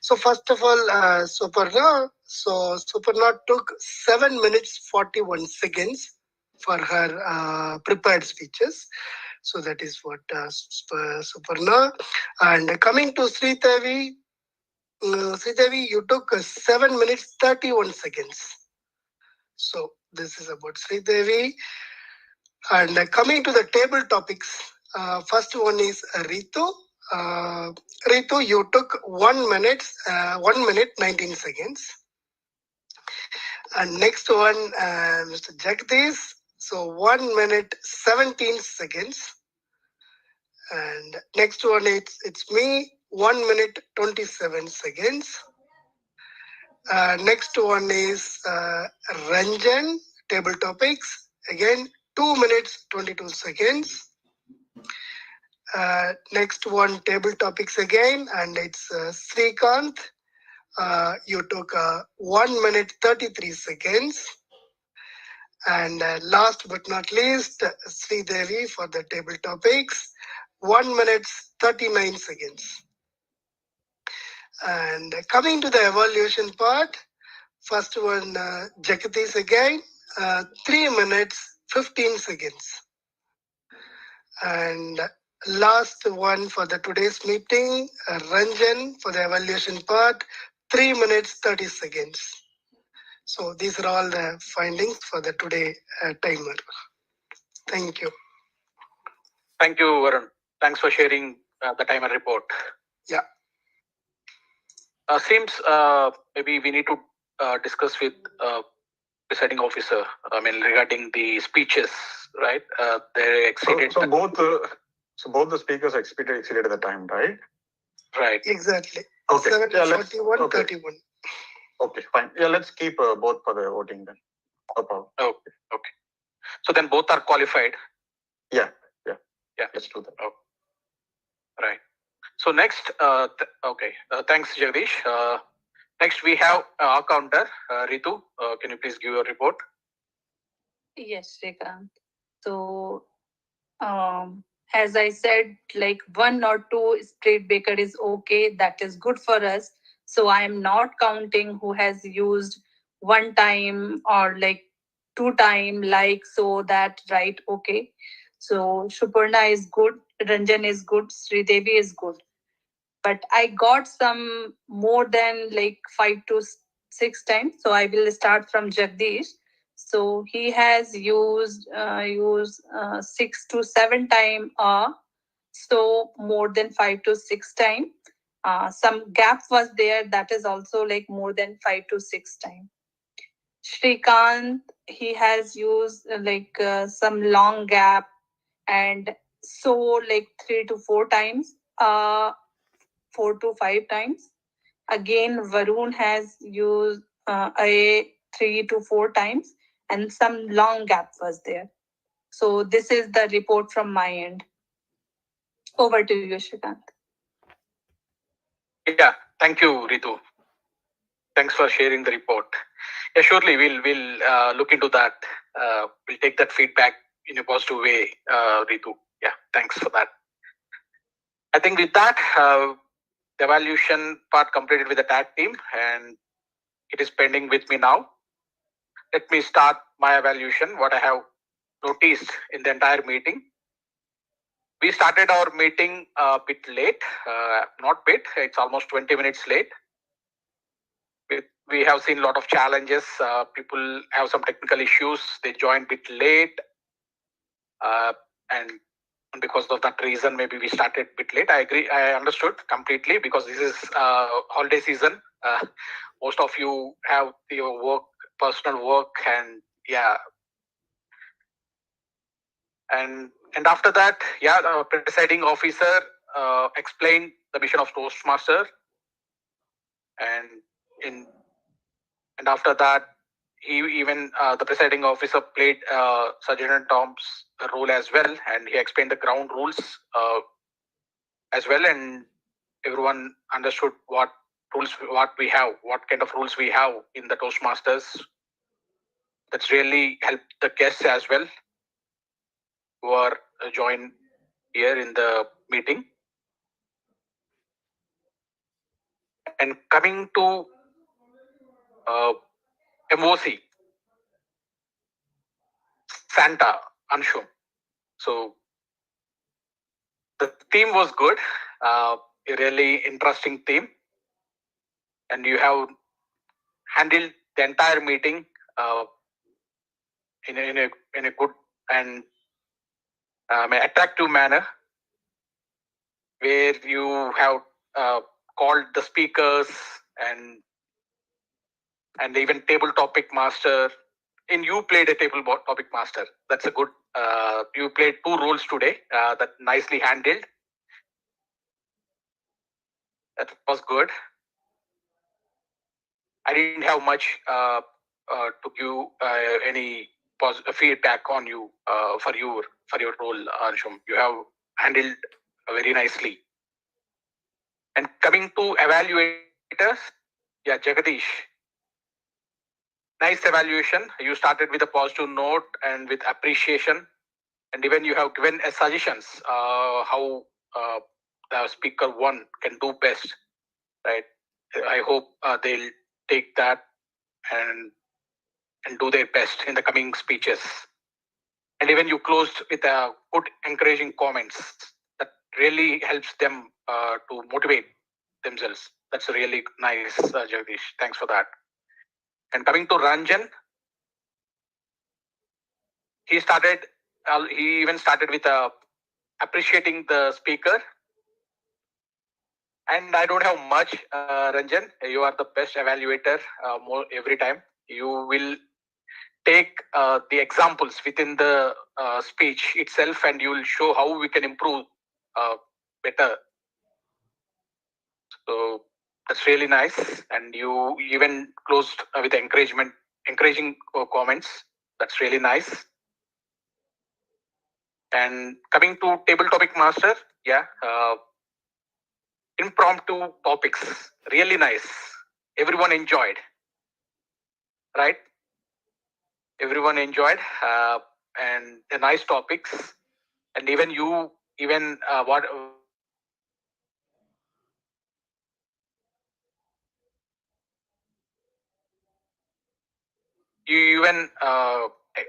So first of all, Suparna. So Suparna took 7 minutes 41 seconds for her prepared speeches. So that is what Suparna. And coming to Sridevi, Sridevi, you took 7 minutes 31 seconds. So this is about Sridevi. And coming to the table topics, first one is Ritu. Ritu, you took 1 minute, 1 minute 19 seconds. And next one, Mr. Jagdish. So 1 minute 17 seconds. And next one, it's me, 1 minute 27 seconds. Next one is Ranjan, table topics. Again, 2 minutes 22 seconds. Next one, table topics again, and it's Srikanth. You took 1 minute 33 seconds. And last but not least, Sridevi for the table topics, 1 minute 39 seconds. And coming to the evaluation part, first one, Jagdish again, 3 minutes 15 seconds. And last one for the today's meeting, Ranjan for the evaluation part, 3 minutes 30 seconds. So these are all the findings for the today timer. Thank you. Thank you, Varun. Thanks for sharing the timer report. Yeah. Seems maybe we need to discuss with presiding officer. I mean, regarding the speeches, right? They exceeded. So both the speakers exceeded the time, right? Right. Exactly. Okay. 7:41, okay. 31. Okay, fine. Yeah, let's keep both for the voting then. No problem. Okay. So then both are qualified. Yeah. Yeah. Let's do that. Oh. Right. So next, thanks, Jagdish. Next, we have our counter, Ritu. Can you please give your report? Yes, Srikanth. So, as I said, like 1 or 2 speed breaker is okay. That is good for us. So I am not counting who has used 1 time or like 2 time, like so that right. Okay. So Shupurna is good, Ranjan is good, Sridevi is good. But I got some more than like 5 to 6 times. So I will start from Jagdish. So he has used 6 to 7 time, so more than 5 to 6 time. Some gap was there, that is also like more than 5 to 6 time. Shrikant, he has used some long gap, and so like 3 to 4 times, 4 to 5 times. Again, Varun has used a 3 to 4 times, and some long gap was there. So this is the report from my end. Over to you, Shrikant. Yeah, thank you, Ritu. Thanks for sharing the report. Yeah, surely we'll look into that. We'll take that feedback in a positive way, Ritu. Yeah, thanks for that. I think with that, the evaluation part completed with the tag team, and it is pending with me now. Let me start my evaluation, what I have noticed in the entire meeting. We started our meeting a bit late, not bit, it's almost 20 minutes late. we have seen a lot of challenges. People have some technical issues. They joined a bit late, and because of that reason, maybe we started a bit late. I agree. I understood completely because this is holiday season. Most of you have your work, personal work, and yeah, and after that, yeah, the presiding officer explained the mission of Toastmaster, and in and after that, he even the presiding officer played Sergeant Tom's role as well, and he explained the ground rules as well, and everyone understood what rules, what we have, what kind of rules we have in the Toastmasters. That's really helped the guests as well who are joined here in the meeting. And coming to uh, MOC, Santa, Anshum. So the theme was good, a really interesting theme, and you have handled the entire meeting in a good and attractive manner, where you have called the speakers and even table topic master, and you played a table topic master. That's a good. You played two roles today. That nicely handled. That was good. I didn't have much to give any feedback on you for your role, Anshum. You have handled very nicely. And coming to evaluators, yeah, Jagadish, nice evaluation. You started with a positive note and with appreciation, and even you have given suggestions how the speaker one can do best. Right. I hope they'll take that and do their best in the coming speeches. And even you closed with a good encouraging comments that really helps them to motivate themselves. That's really nice, Jagdish. Thanks for that. And coming to Ranjan, he started. He even started with appreciating the speaker. And I don't have much, Ranjan. You are the best evaluator more every time. You will take the examples within the speech itself, and you will show how we can improve better. So that's really nice. And you even closed with encouraging comments. That's really nice. And coming to table topic master, yeah, impromptu topics, really nice. Everyone enjoyed, right? Everyone enjoyed, and the nice topics. And even you, even you even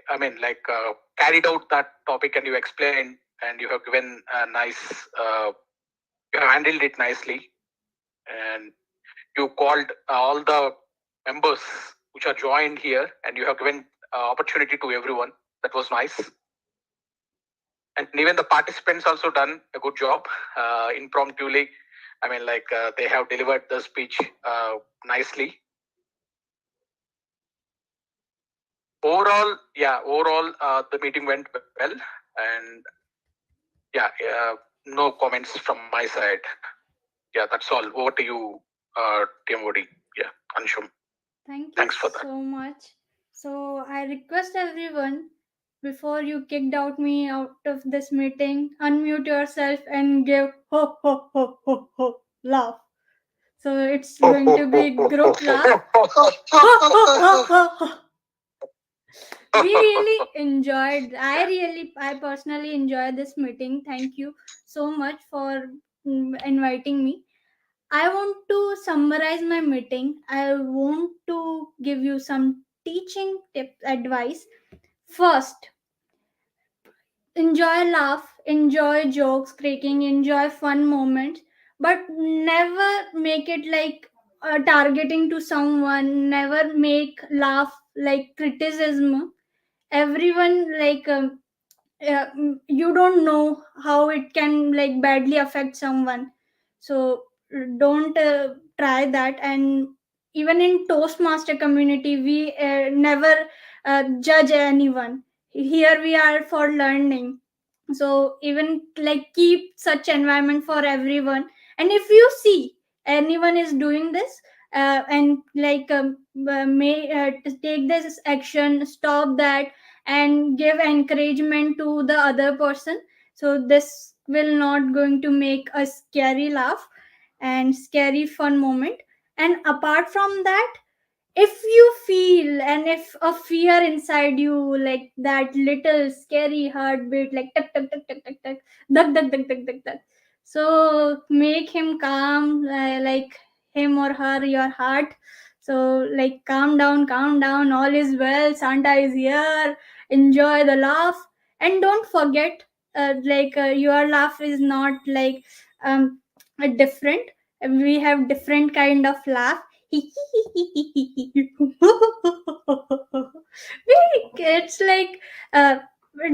I mean, like carried out that topic, and you explained, and you have given a nice you have handled it nicely, and you called all the members which are joined here, and you have given opportunity to everyone. That was nice. And even the participants also done a good job impromptuly. I mean, like they have delivered the speech nicely. Overall, the meeting went well, and yeah, no comments from my side. Yeah, that's all. Over to you, TMOD. Yeah, Anshum. Thank you Thanks for that. so much. So I request everyone, before you kicked out me out of this meeting, unmute yourself and give ho ho ho ho ho laugh. So it's going to be group laugh. We really enjoyed. I personally enjoyed this meeting. Thank you so much for inviting me. I want to summarize my meeting. I want to give you some teaching tips, advice. First, enjoy laugh, enjoy jokes, cracking, enjoy fun moments, but never make it like targeting to someone, never make laugh like criticism. Everyone like you don't know how it can like badly affect someone, so don't try that. And even in Toastmaster community, we never judge anyone. Here we are for learning, so even like keep such environment for everyone. And if you see anyone is doing this and like may take this action, stop that, and give encouragement to the other person. So this will not going to make a scary laugh and scary fun moment. And apart from that, if you feel and if a fear inside you, like that little scary heartbeat, like tuck tuck tuck tuck tuck tuck, duck duck duck duck duck duck, so make him calm, like him or her, your heart. So like calm down, all is well, Santa is here, enjoy the laugh. And don't forget your laugh is not like a different, we have different kind of laugh. It's like uh,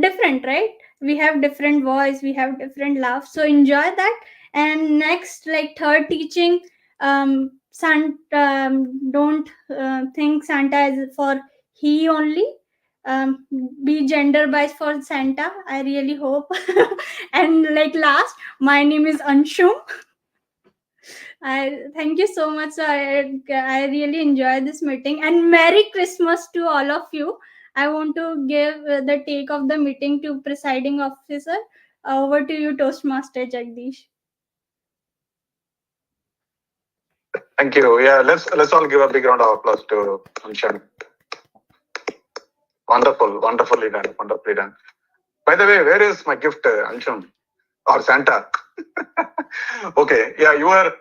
different, right? We have different voice, we have different laugh, so enjoy that. And next, like third teaching, don't think Santa is for he only. Be gender biased for Santa, I really hope. And like last, my name is Anshum. I thank you so much. I really enjoyed this meeting, and Merry Christmas to all of you. I want to give the take of the meeting to presiding officer. Over to you, Toastmaster Jagdish. Thank you. Yeah, let's all give a big round of applause to Anshum. Wonderfully done. By the way, where is my gift, Anshum or Santa? Okay, yeah, you are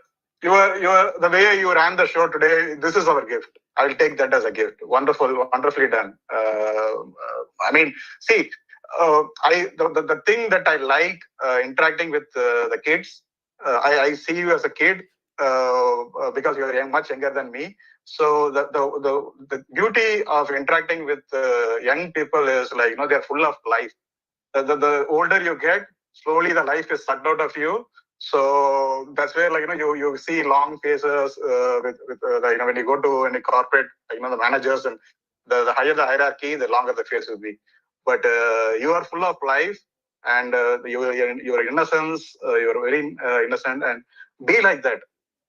the way you ran the show today. This is our gift. I'll take that as a gift. Wonderfully done. I mean, see, the thing that I like interacting with the kids. I see you as a kid because you are much younger than me. So the beauty of interacting with young people is like, they're full of life. The older you get, slowly the life is sucked out of you. So that's where you see long faces with when you go to any corporate, the managers, and the higher the hierarchy, the longer the face will be. But you are full of life, and your innocence, you are very innocent, and be like that.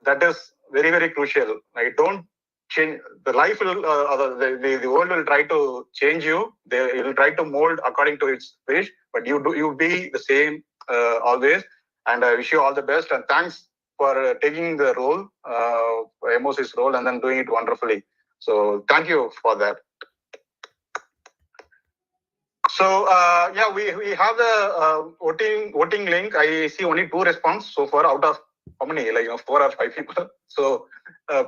That is very, very crucial. Like, don't change. The life will the world will try to change you. They will try to mold according to its wish, but you be the same always. And I wish you all the best, and thanks for taking the role, MOC's role, and then doing it wonderfully. So thank you for that. So yeah, we have the voting link. I see only 2 responses so far out of how many, 4 or 5 people. So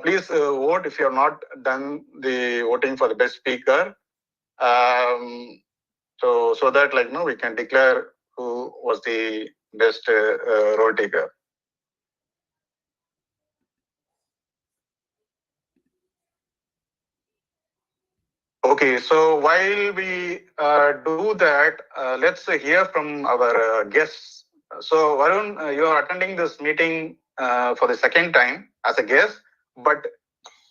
please vote if you have not done the voting for the best speaker. So that we can declare who was the best role taker. Okay, so while we do that, let's hear from our guests. So Varun, you are attending this meeting for the second time as a guest, but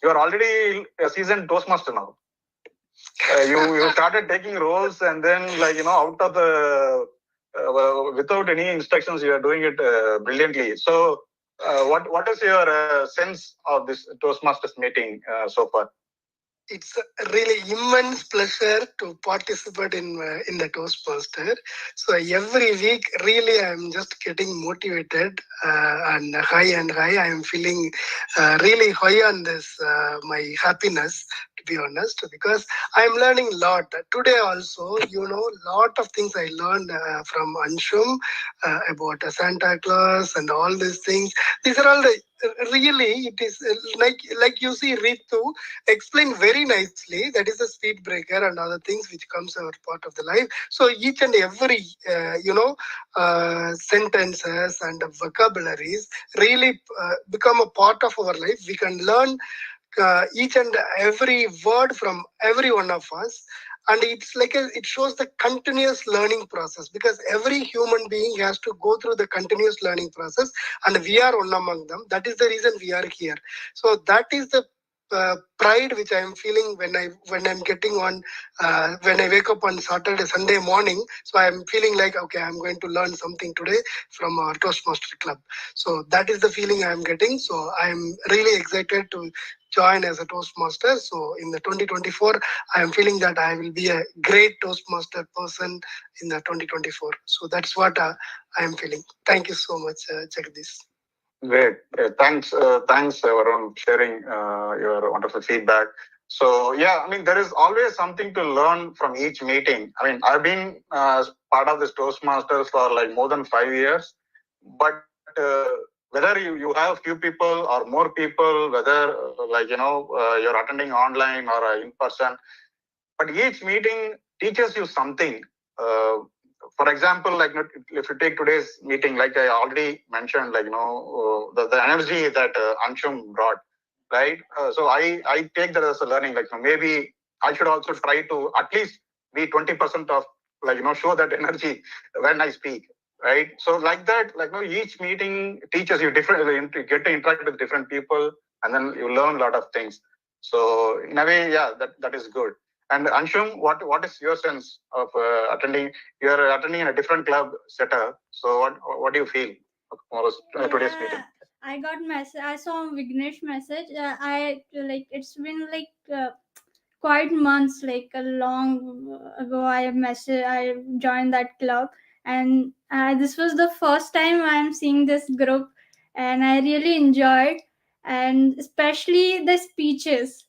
you are already a seasoned Toastmaster now. You started taking roles, and then out of the without any instructions, you are doing it brilliantly. So what is your sense of this Toastmasters meeting so far? It's a really immense pleasure to participate in the Toastmaster. So every week, really, I'm just getting motivated and high. I am feeling really high on this, my happiness, to be honest, because I'm learning a lot. Today also, lot of things I learned from Anshum about Santa Claus and all these things. These are all the really it is like you see Ritu explain very nicely. That is the speed breaker and other things which comes our part of the life. So each and every sentences and vocabularies really become a part of our life. We can learn each and every word from every one of us, and it's like it shows the continuous learning process, because every human being has to go through the continuous learning process, and we are one among them. That is the reason we are here. So that is the pride which I am feeling when I'm getting on when I wake up on Saturday Sunday morning. So I am feeling like, okay, I'm going to learn something today from our Toastmaster club. So that is the feeling I am getting. So I am really excited to join as a Toastmaster. So in the 2024, I am feeling that I will be a great Toastmaster person in the 2024. So that's what I am feeling. Thank you so much, Jagdish. Great. Thanks, Varun, sharing your wonderful feedback. So, yeah, I mean, there is always something to learn from each meeting. I mean, I've been part of this Toastmasters for like more than 5 years, but whether you have few people or more people, whether you're attending online or in person, but each meeting teaches you something. For example, like if you take today's meeting, like I already mentioned, the energy that Anshum brought, right? So I take that as a learning. Like maybe I should also try to at least be 20% of show that energy when I speak, right? So like that, each meeting teaches you different. You get to interact with different people, and then you learn a lot of things. So in a way, yeah, that is good. And Anshum, what is your sense of attending? You are attending in a different club setup. So what do you feel of today's meeting? I got message. I saw Vignesh message. I like it's been like quite months, like a long ago. I joined that club, and this was the first time I am seeing this group, and I really enjoyed, and especially the speeches.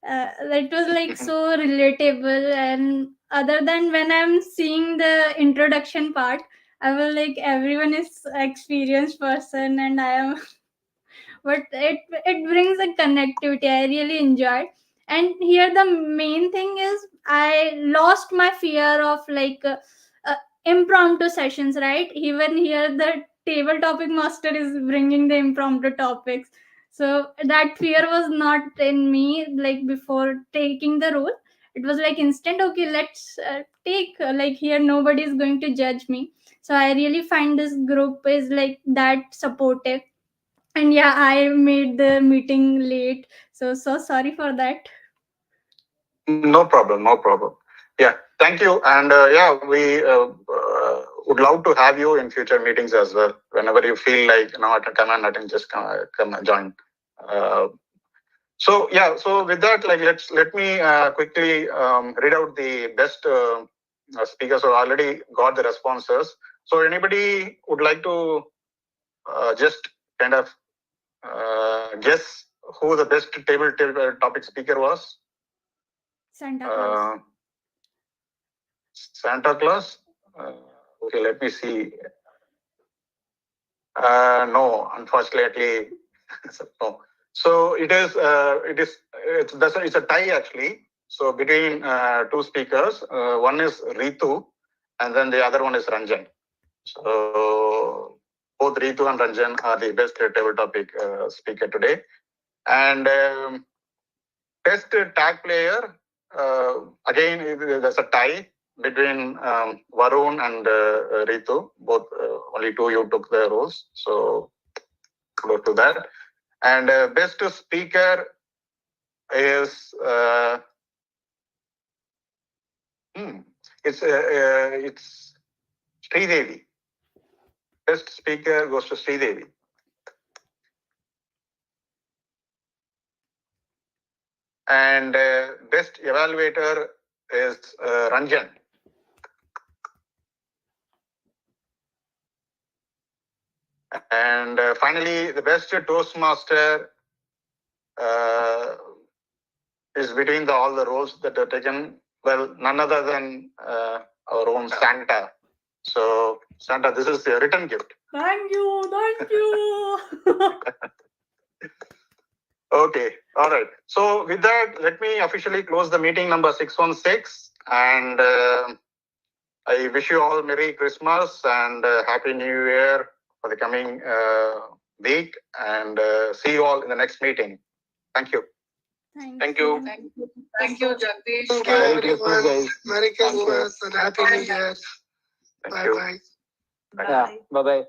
That was like so relatable, and other than when I'm seeing the introduction part, I was like everyone is experienced person, and I am but it brings a connectivity. I really enjoyed. And here the main thing is I lost my fear of like impromptu sessions, right? Even here the table topic master is bringing the impromptu topics, so that fear was not in me like before taking the role. It was like instant, okay, let's take like here nobody is going to judge me. So I really find this group is like that supportive. And yeah, I made the meeting late, so sorry for that. No problem, no problem. Yeah, thank you. And yeah, we would love to have you in future meetings as well. Whenever you feel like I can come and I can just come and join. So yeah, so with that, like let me quickly read out the best speakers who already got the responses. So anybody would like to just kind of guess who the best table topic speaker was? Santa Claus. Santa Claus. Okay, let me see. No, unfortunately, no. So it's a tie actually. So between two speakers, one is Ritu, and then the other one is Ranjan. So both Ritu and Ranjan are the best table topic speaker today. And best tag player, again, there's a tie between Varun and Ritu. Both, only two you took the roles. So go to that. And best speaker is it's Sridevi. Best speaker goes to Sridevi. And best evaluator is Ranjan. And finally, the best Toastmaster is between all the roles that are taken. Well, none other than our own Santa. So, Santa, this is a written gift. Thank you. Okay. All right. So with that, let me officially close the meeting number 616. And I wish you all Merry Christmas and Happy New Year for the coming week. And see you all in the next meeting. Thank you. Thank you. Thank you, Jagdish. Thank you, Merry Christmas, everyone. guys. Merry Thank you. Christmas and Happy New Year. Thank Bye you. bye. Yeah. Bye bye.